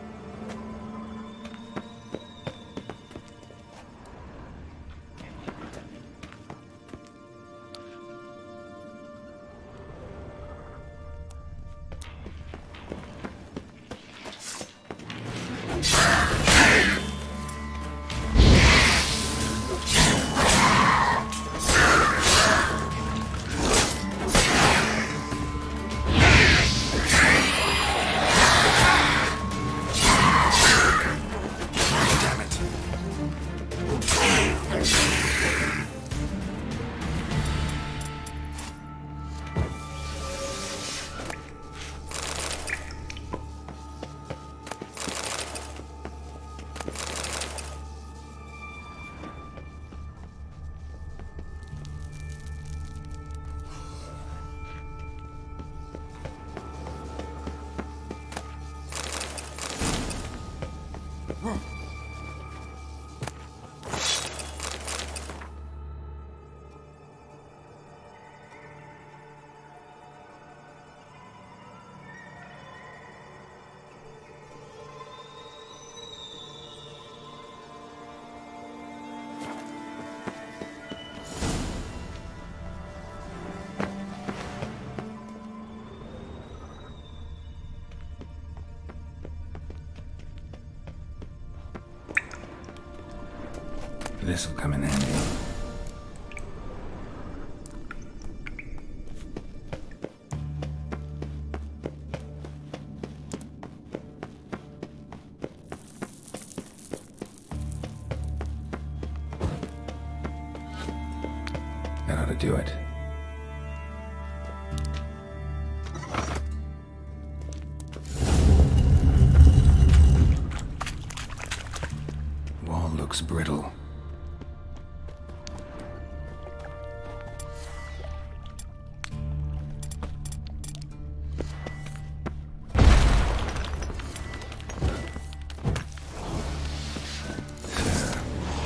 This'll come in handy. That ought to do it. Wall looks brittle.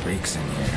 Breaks in here.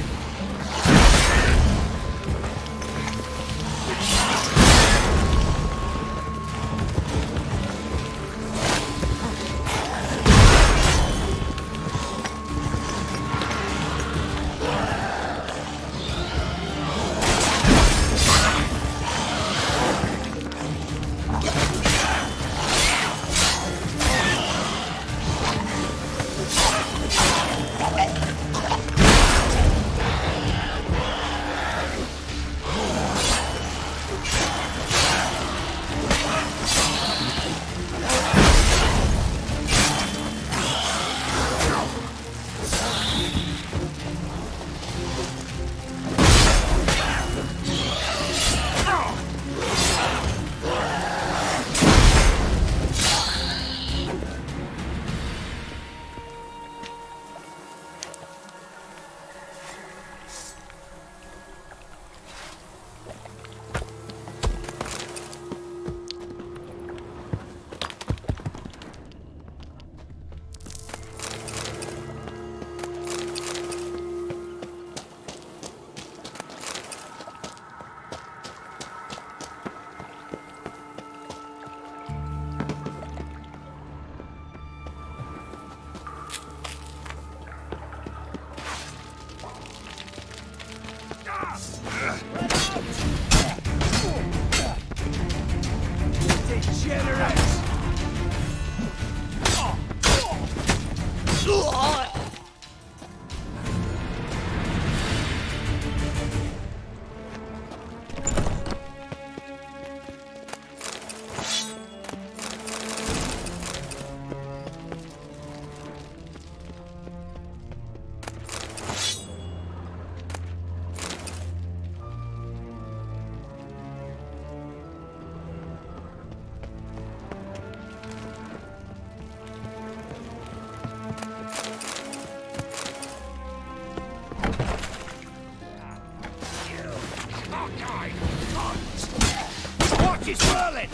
Watch it swirling!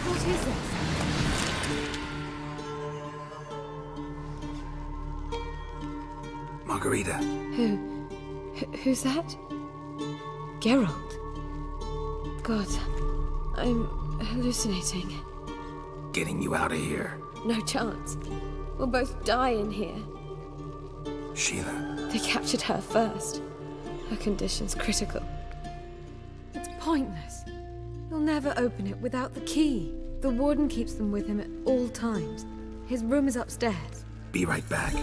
What is this? Margarita. Who's that? Geralt. God, I'm hallucinating. Getting you out of here. No chance. We'll both die in here. Sheila. They captured her first. Her condition's critical. It's pointless. You'll never open it without the key. The warden keeps them with him at all times. His room is upstairs. Be right back.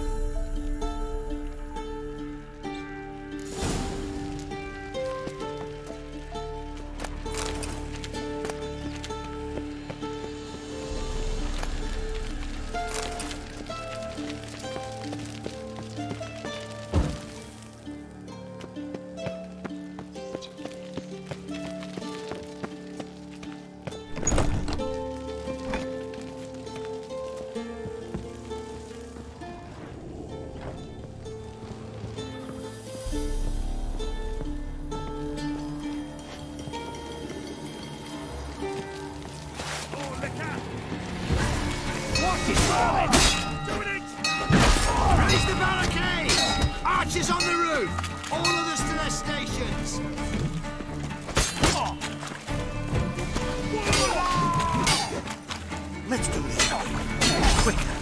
Raise the barricades! Archers on the roof! All others to their stations! Let's do this. Quicker.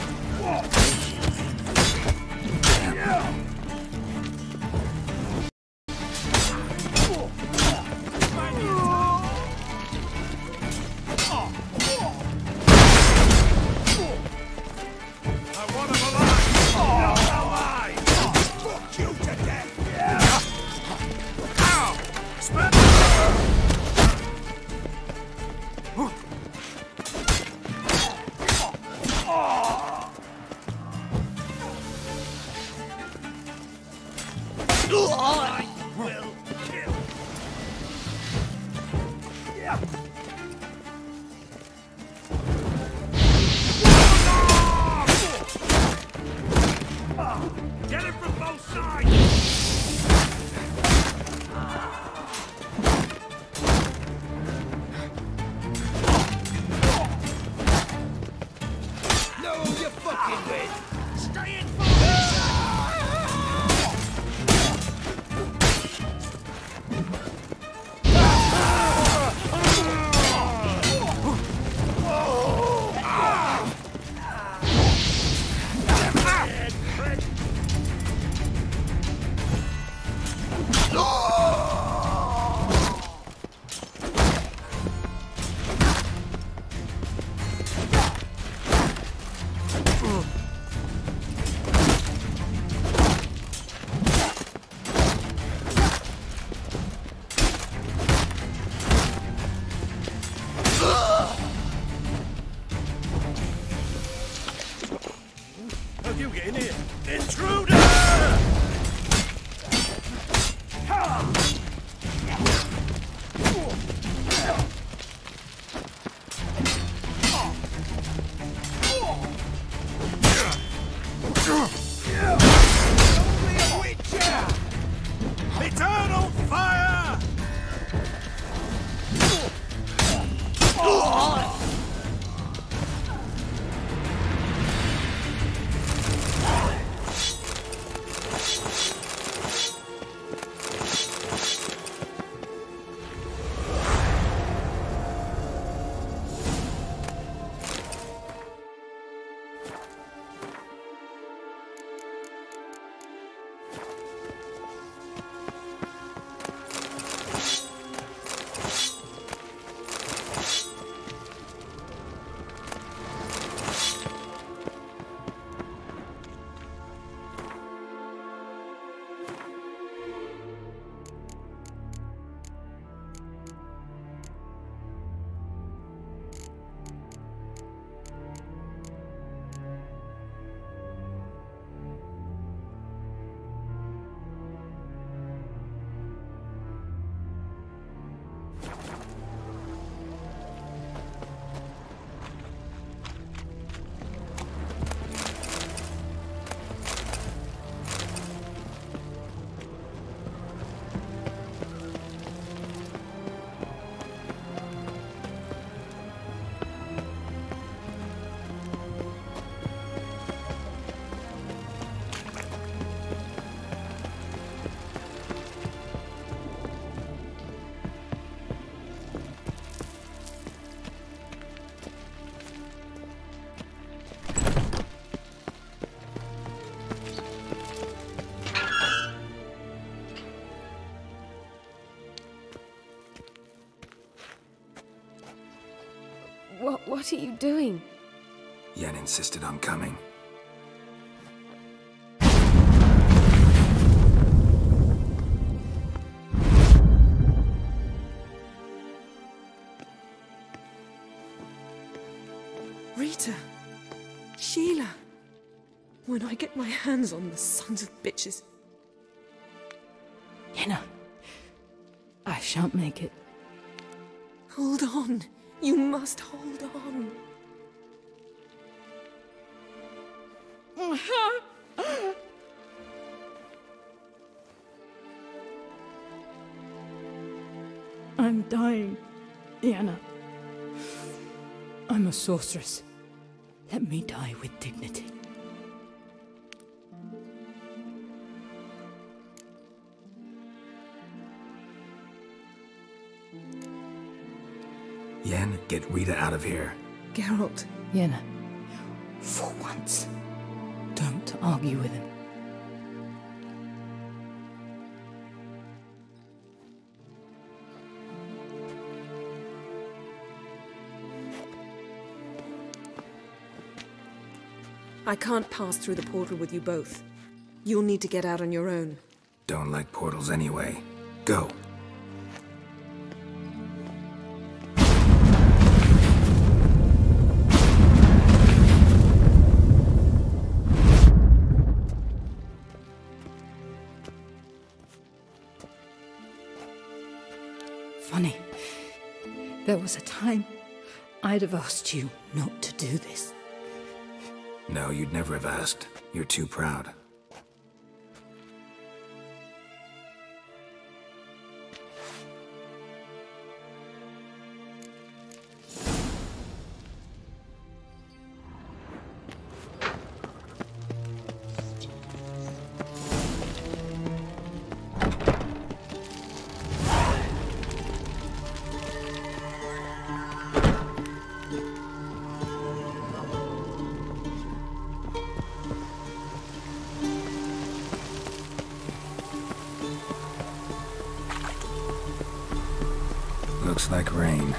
Get it from both sides! Know who you're fucking with! Stay in Have you getting here? Intruder! Only a witcher! Eternal fire! What are you doing? Yen insisted on coming. Rita! Sheila! When I get my hands on the sons of bitches. Yenna, I shan't make it. Hold on. You must hold on. I'm dying, Yenna. I'm a sorceress. Let me die with dignity. Yen, get Rita out of here. Geralt. Yenna, for once, don't argue with him. I can't pass through the portal with you both. You'll need to get out on your own. Don't like portals anyway. Go. Funny. There was a time I'd have asked you not to do this. No, you'd never have asked. You're too proud. Looks like rain.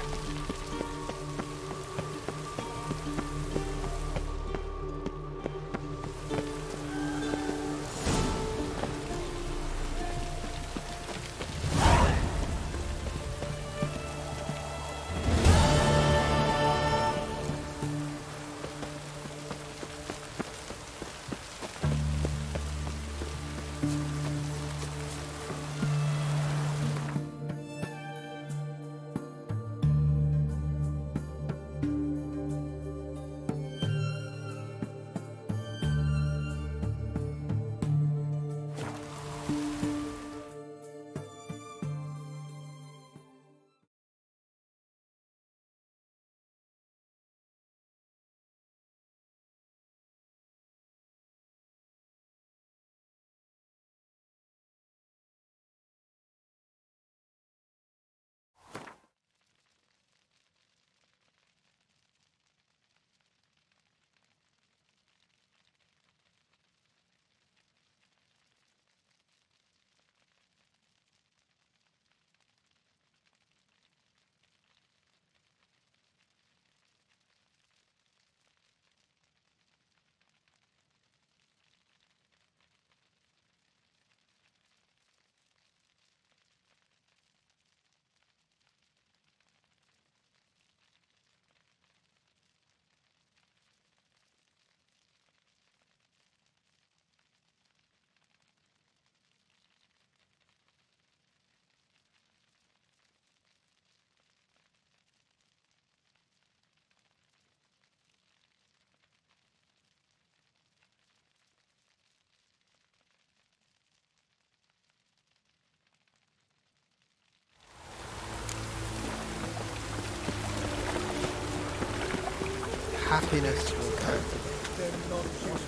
Happiness will come.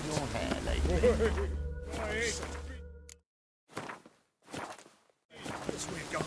Your hair, lady. This way gone.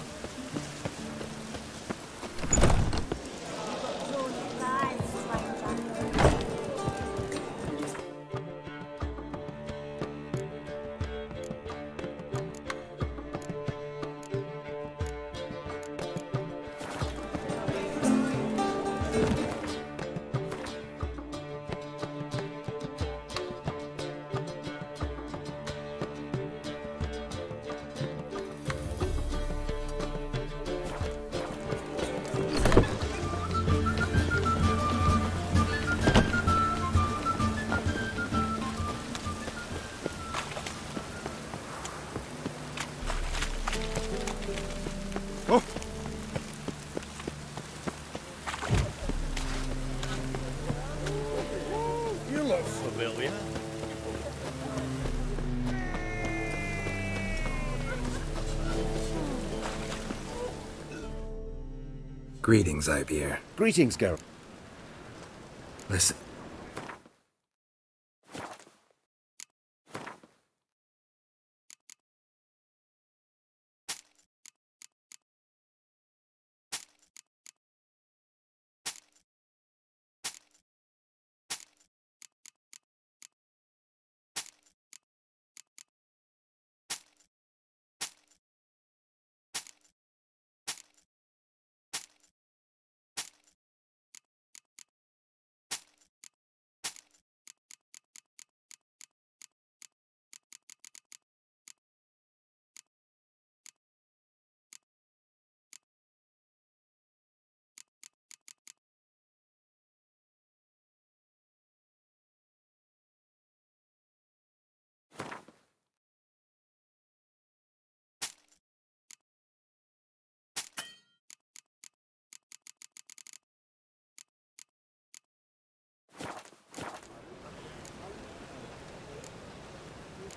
Greetings, Ivier. Greetings, Geralt. Listen.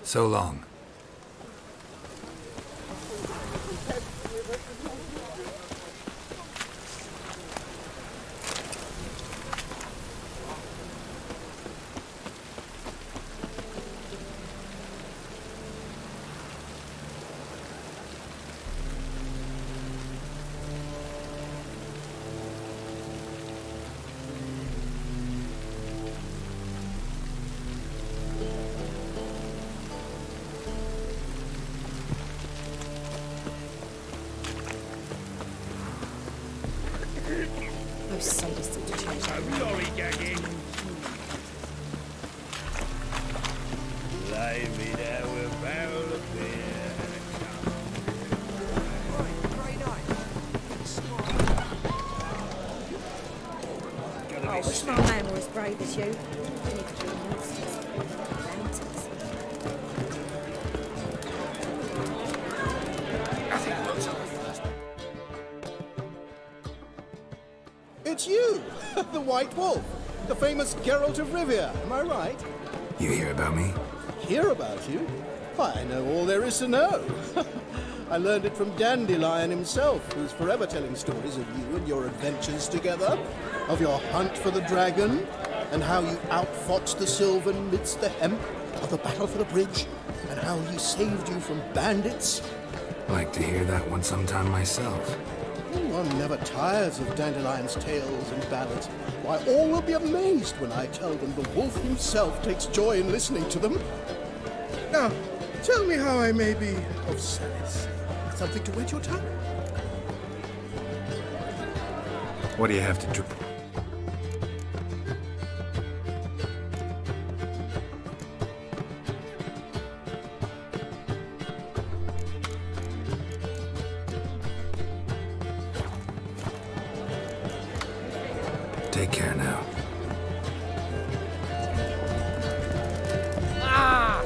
So long. Those sadists at the church. Lollygagging. Lay me there with a barrel of beer and a I wish my man were as brave as you. It's you, the White Wolf, the famous Geralt of Rivia, am I right? You hear about me? Hear about you? Why, I know all there is to know. I learned it from Dandelion himself, who's forever telling stories of you and your adventures together, of your hunt for the dragon, and how you outfought the Sylvan midst the hemp, of the battle for the bridge, and how he saved you from bandits. Like to hear that one sometime myself. One never tires of Dandelion's tales and ballads. Why, all will be amazed when I tell them the wolf himself takes joy in listening to them. Now, tell me how I may be of service. Something to whet your tongue? What do you have to drink? Take care now. Ah!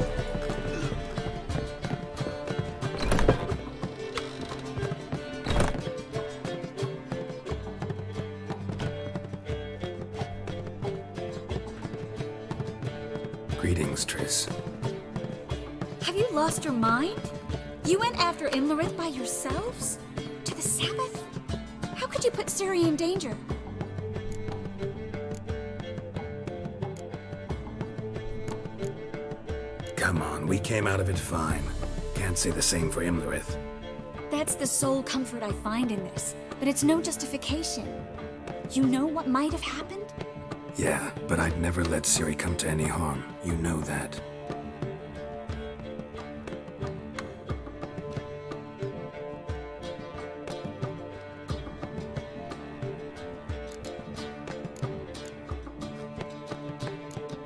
Greetings, Triss. Have you lost your mind? You went after Imlerith by yourselves? To the Sabbath? How could you put Ciri in danger? Come on, we came out of it fine. Can't say the same for Imlerith. That's the sole comfort I find in this, but it's no justification. You know what might have happened? Yeah, but I'd never let Ciri come to any harm. You know that.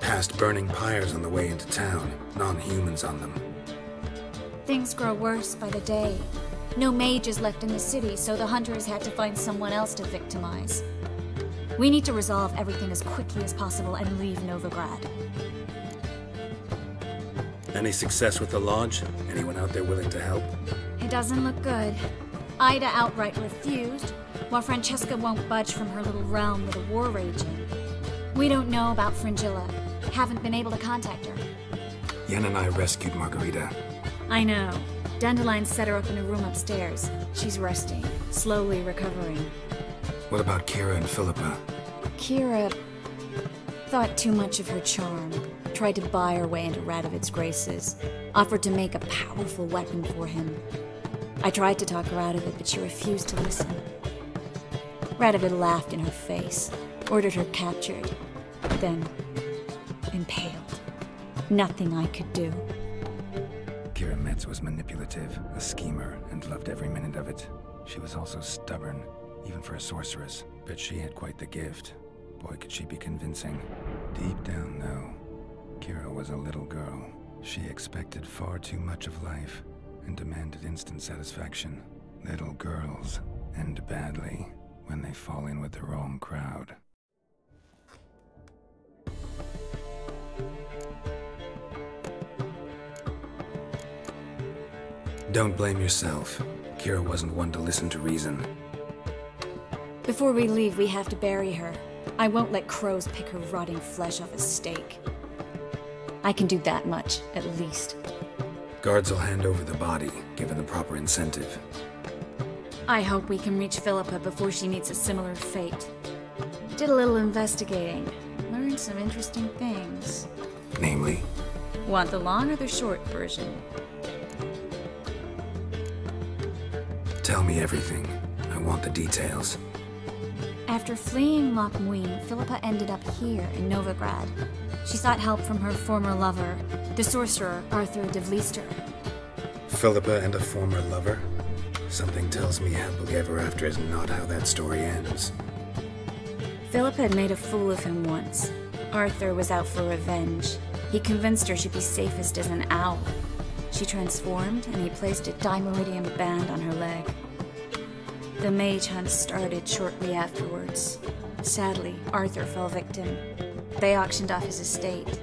Past burning pyres on the way into town, non-humans on them. Things grow worse by the day. No mages left in the city, so the hunters had to find someone else to victimize. We need to resolve everything as quickly as possible and leave Novigrad. Any success with the Lodge? Anyone out there willing to help? It doesn't look good. Ida outright refused, while Francesca won't budge from her little realm with a war raging. We don't know about Fringilla. Haven't been able to contact her. Yen and I rescued Margarita. I know. Dandelion set her up in a room upstairs. She's resting, slowly recovering. What about Kira and Philippa? Kira thought too much of her charm, tried to buy her way into Radovid's graces, offered to make a powerful weapon for him. I tried to talk her out of it, but she refused to listen. Radovid laughed in her face, ordered her captured, then impaled. Nothing I could do. Kira Metz was manipulative, a schemer, and loved every minute of it. She was also stubborn, even for a sorceress, but she had quite the gift. Boy, could she be convincing. Deep down, though, Kira was a little girl. She expected far too much of life and demanded instant satisfaction. Little girls end badly when they fall in with the wrong crowd. Don't blame yourself. Kira wasn't one to listen to reason. Before we leave, we have to bury her. I won't let crows pick her rotting flesh off a stake. I can do that much, at least. Guards will hand over the body, given the proper incentive. I hope we can reach Philippa before she meets a similar fate. Did a little investigating. Learned some interesting things. Namely? Want the long or the short version? Tell me everything. I want the details. After fleeing Loch Muin, Philippa ended up here in Novigrad. She sought help from her former lover, the sorcerer Arthur de Vlister. Philippa and a former lover? Something tells me happily ever after is not how that story ends. Philippa had made a fool of him once. Arthur was out for revenge. He convinced her she'd be safest as an owl. She transformed, and he placed a Dimeridium band on her leg. The mage hunt started shortly afterwards. Sadly, Arthur fell victim. They auctioned off his estate.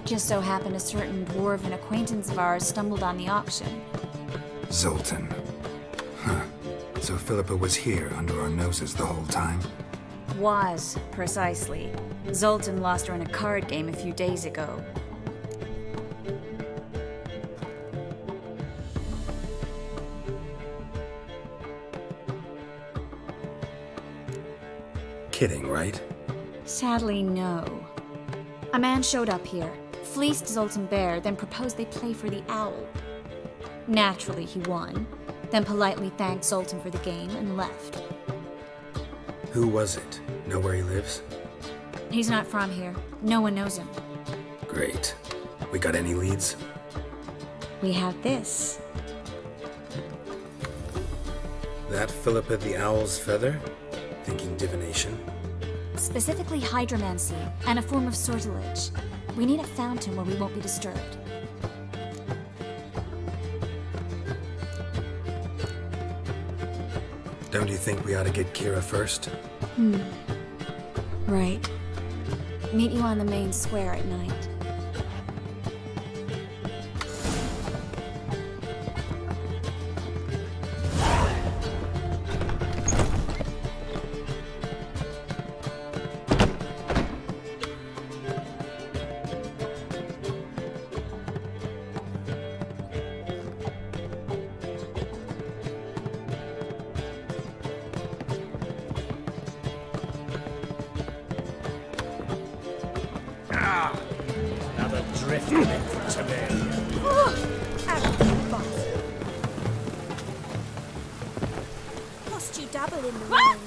Just so happened a certain dwarven acquaintance of ours stumbled on the auction. Zoltan. Huh. So Philippa was here under our noses the whole time? Was, precisely. Zoltan lost her in a card game a few days ago. Kidding, right? Sadly, no. A man showed up here, fleeced Zoltan bare, then proposed they play for the owl. Naturally, he won, then politely thanked Zoltan for the game and left. Who was it? Know where he lives? He's not from here. No one knows him. Great. We got any leads? We have this. That Philippa the Owl's feather? Thinking divination? Specifically hydromancy, and a form of sortilege. We need a fountain where we won't be disturbed. Don't you think we ought to get Kira first? Right. Meet you on the main square at night. Another drift of it today. Cost you double in the ring.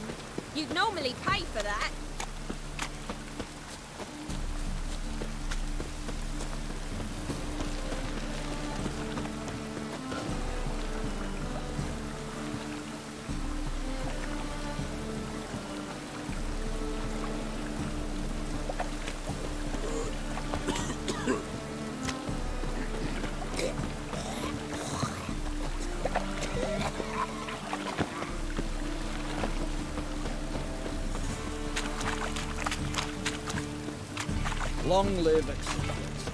You'd normally pay for that. Long live excellence.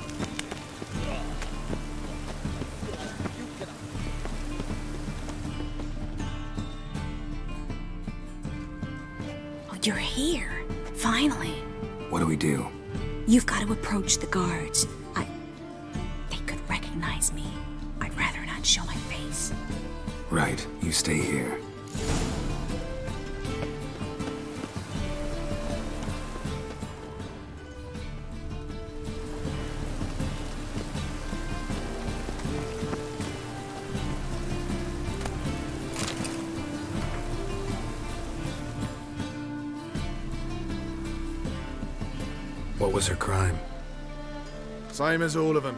Oh, you're here. Finally. What do we do? You've got to approach the guards. They could recognize me. I'd rather not show my face. Right. You stay here. was her crime? Same as all of them.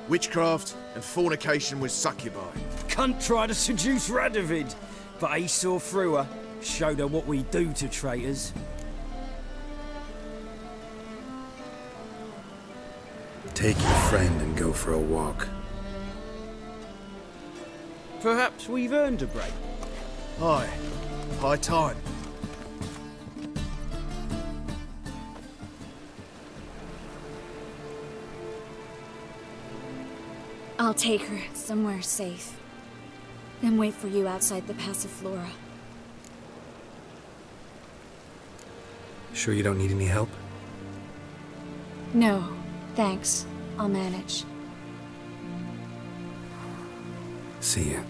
Witchcraft and fornication with succubi. Cunt tried to seduce Radovid, but he saw through her. Showed her what we do to traitors. Take your friend and go for a walk. Perhaps we've earned a break. Aye. High time. I'll take her somewhere safe. Then wait for you outside the Passiflora. Sure you don't need any help? No, thanks. I'll manage. See ya.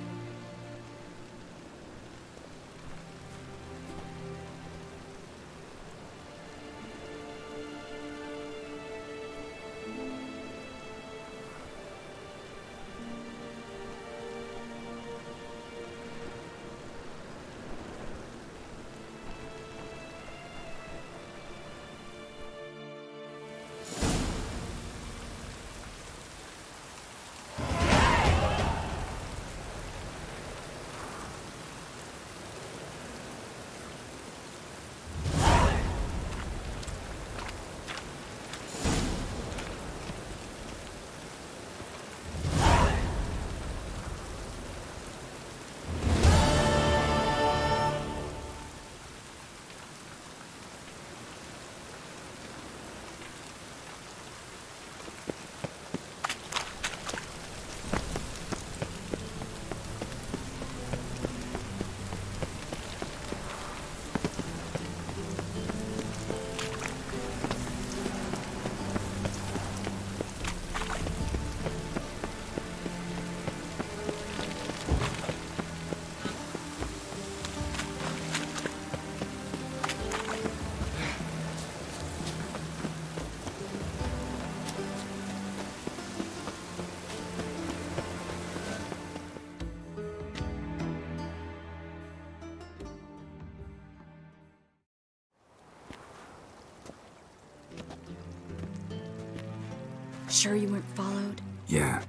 Sure you weren't followed? Yeah.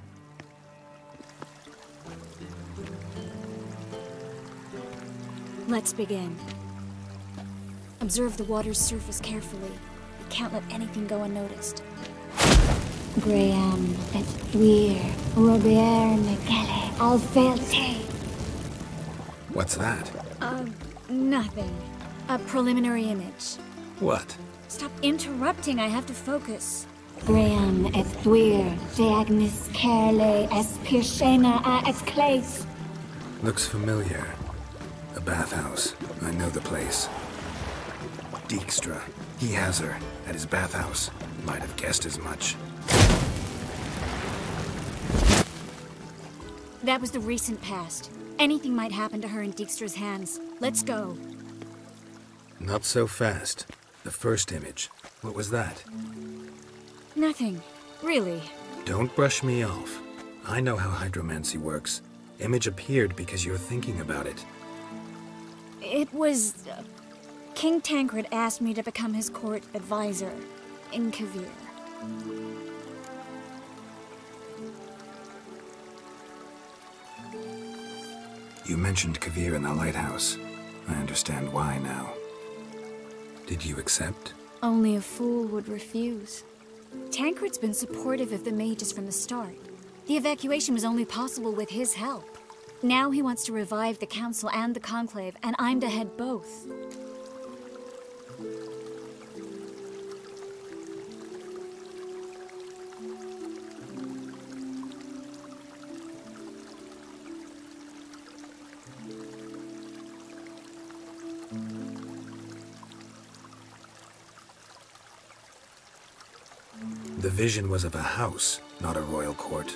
Let's begin. Observe the water's surface carefully. You can't let anything go unnoticed. Graham, et thuir, Robert Mekele, Alfelte. What's that? Nothing. A preliminary image. What? Stop interrupting, I have to focus. Graham, et thuir, Deagnis Kerle, es Pirshena a es Claes. Looks familiar. A bathhouse. I know the place. Dijkstra. He has her at his bathhouse. Might have guessed as much. That was the recent past. Anything might happen to her in Dijkstra's hands. Let's go. Not so fast. The first image. What was that? Nothing. Really. Don't brush me off. I know how hydromancy works. Image appeared because you're thinking about it. It was... King Tancred asked me to become his court advisor in Kovir. You mentioned Kovir in the lighthouse. I understand why now. Did you accept? Only a fool would refuse. Tancred's been supportive of the mages from the start. The evacuation was only possible with his help. Now he wants to revive the Council and the Conclave, and I'm to head both. The vision was of a house, not a royal court.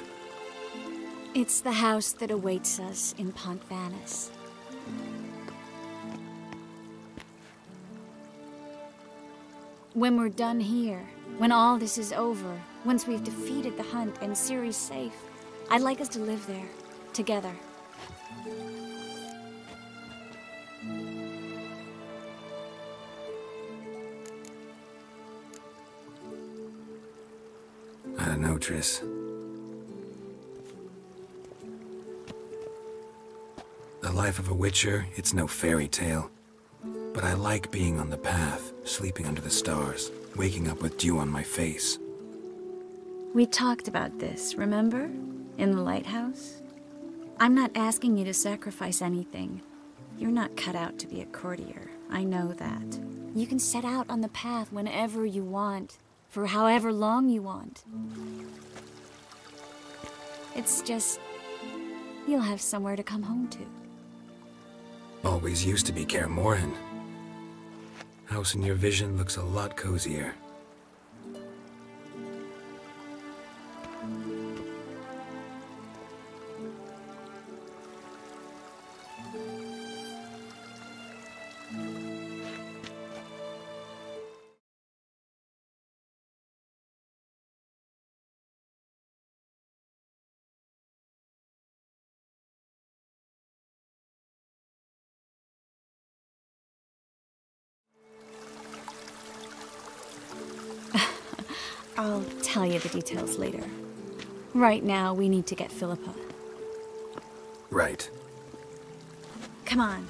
It's the house that awaits us in Pont Vanis. When we're done here, when all this is over, once we've defeated the hunt and Ciri's safe, I'd like us to live there, together. fortress. The life of a Witcher, it's no fairy tale. But I like being on the path, sleeping under the stars, waking up with dew on my face. We talked about this, remember? In the lighthouse? I'm not asking you to sacrifice anything. You're not cut out to be a courtier. I know that. You can set out on the path whenever you want, for however long you want. It's just... you'll have somewhere to come home to. Always used to be Kaer Morhen. House in your vision looks a lot cozier. I'll tell you the details later. Right now, we need to get Philippa. Right. Come on.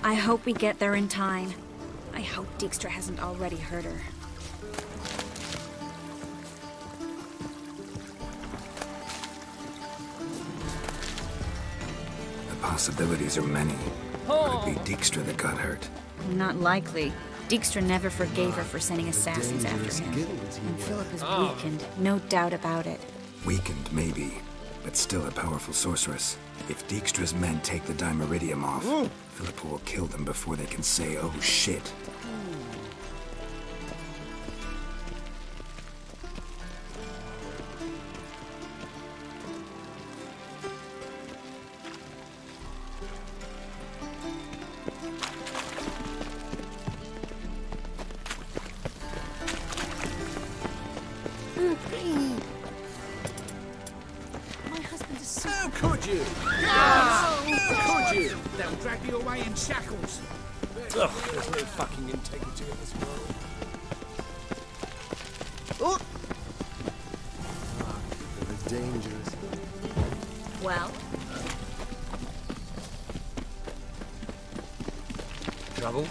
I hope we get there in time. I hope Dijkstra hasn't already hurt her. The possibilities are many. Could it be Dijkstra that got hurt? Not likely. Dijkstra never forgave her for sending assassins after him. And Philip is weakened, no doubt about it. Weakened, maybe, but still a powerful sorceress. If Dijkstra's men take the Dimeridium off, Philippa will kill them before they can say, oh shit. How could you? How could you? They'll drag you away in shackles. Ugh, there's no fucking integrity in this world. Oh! Very dangerous. Well? Trouble?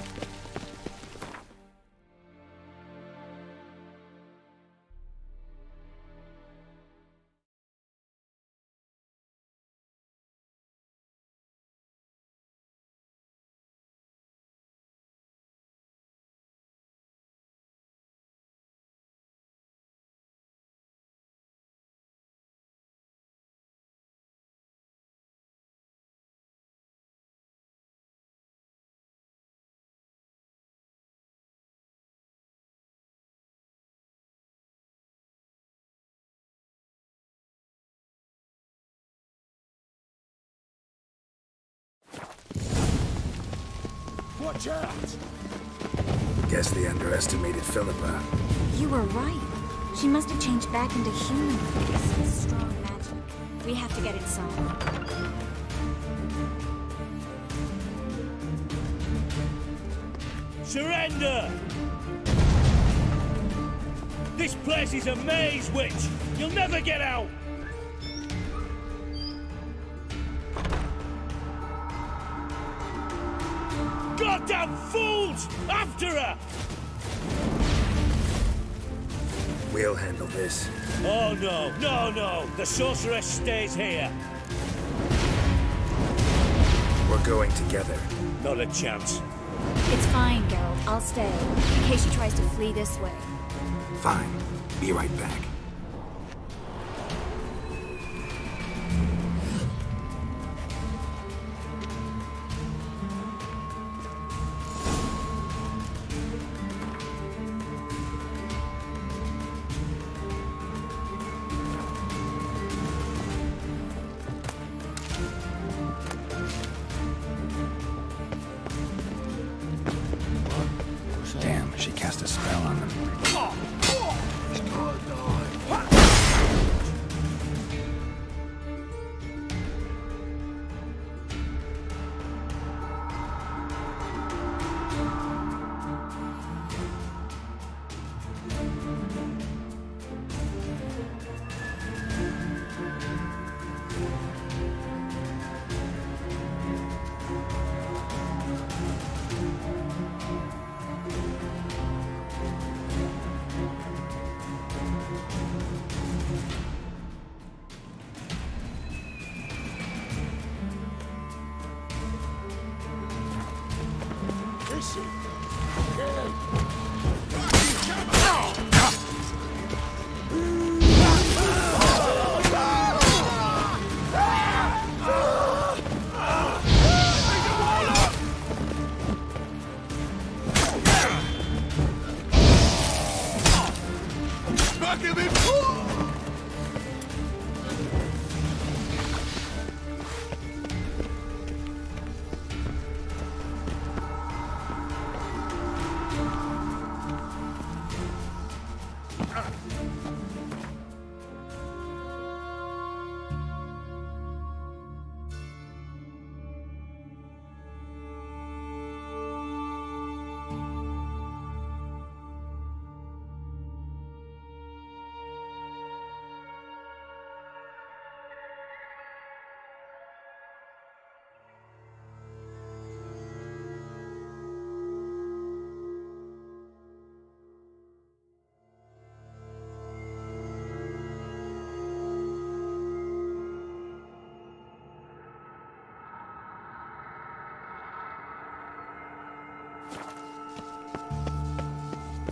Watch out! Guess they underestimated Philippa. You were right. She must have changed back into human. It's strong magic. We have to get inside. Surrender! This place is a maze, witch! You'll never get out! Goddamn fools! After her! We'll handle this. Oh no, no, no! The sorceress stays here! We're going together. Not a chance. It's fine, Geralt. I'll stay, in case she tries to flee this way. Fine. Be right back.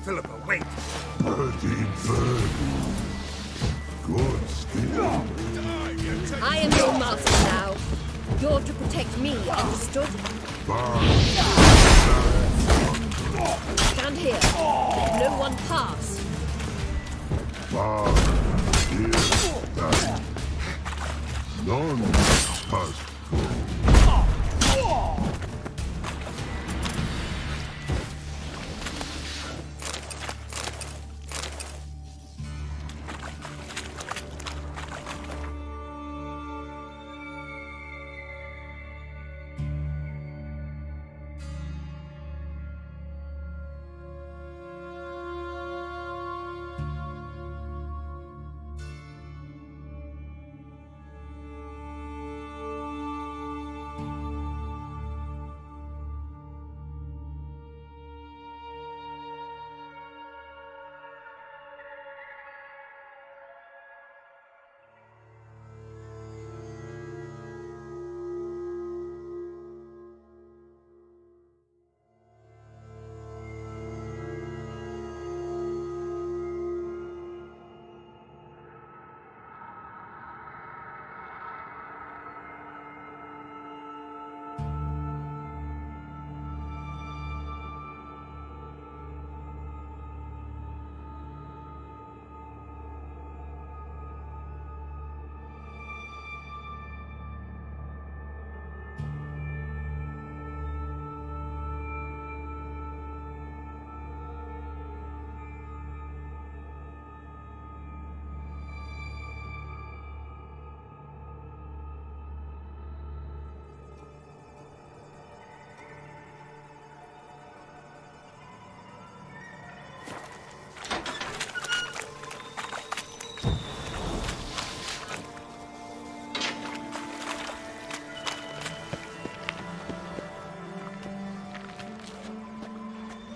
Philippa, wait! Birdie, birdie. Good skin. I am your master now. You're to protect me, understood? Stand here. Let no one pass. None must go.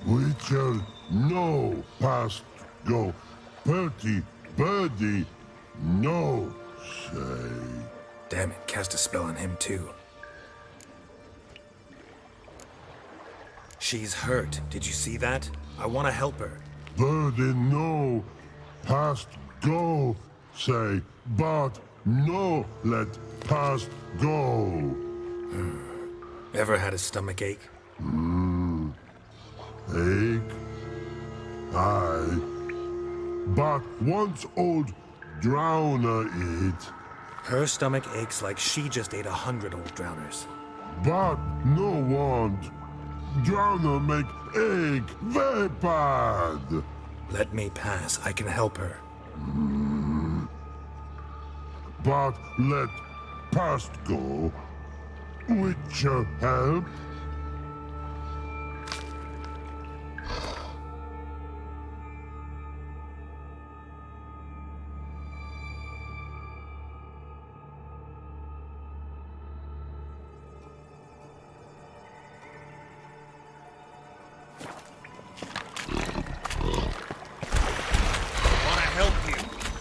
We shall no past go. Birdie, birdie, no say. Damn it, cast a spell on him too. She's hurt. Did you see that? I want to help her. Birdie, no past go say, but no let past go. Ever had a stomach ache? Ache? Aye. But once old Drowner eat. Her stomach aches like she just ate 100 old drowners. But no want. Drowner make ache very bad. Let me pass. I can help her. But let past go. Which help?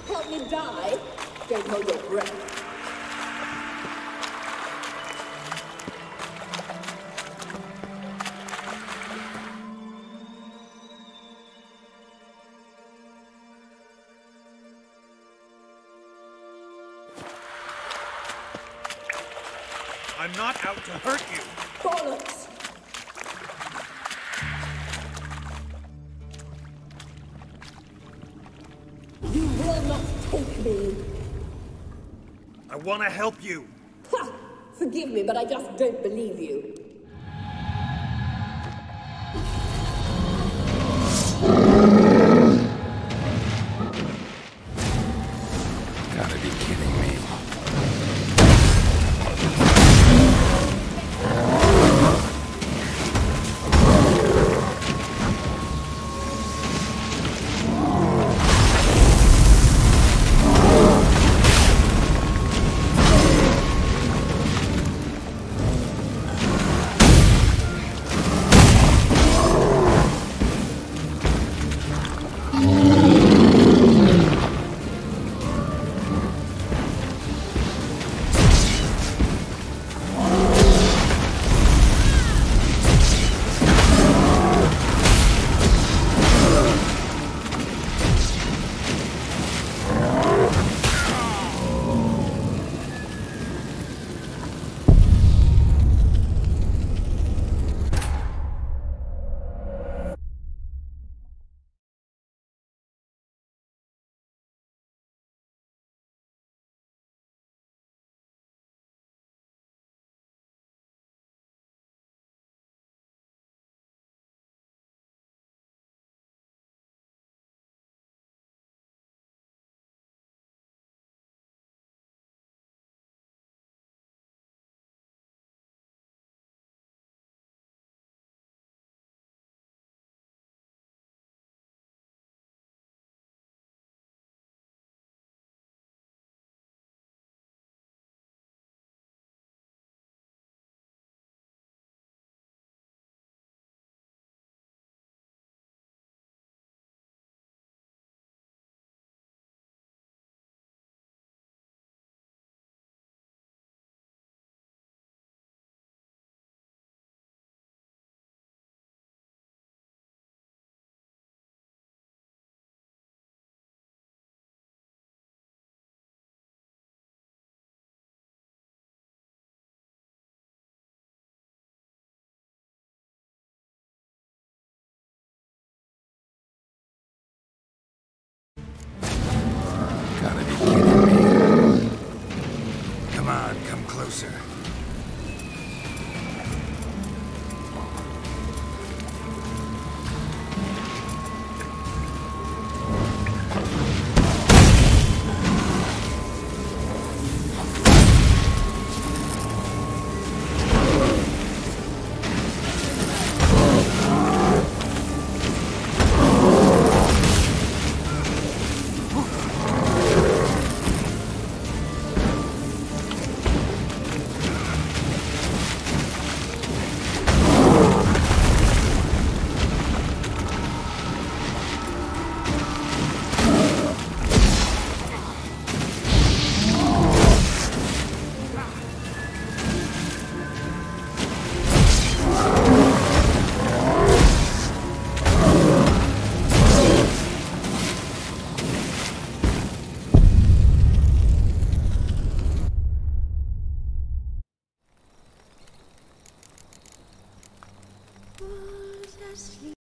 Help me die? Don't hold your breath. I'm not out to hurt you. Bollocks! You will not take me. I want to help you. Ha! Forgive me, but I just don't believe you. Gotta be kidding me. Gotta be kidding me. Come on, come closer. Asleep.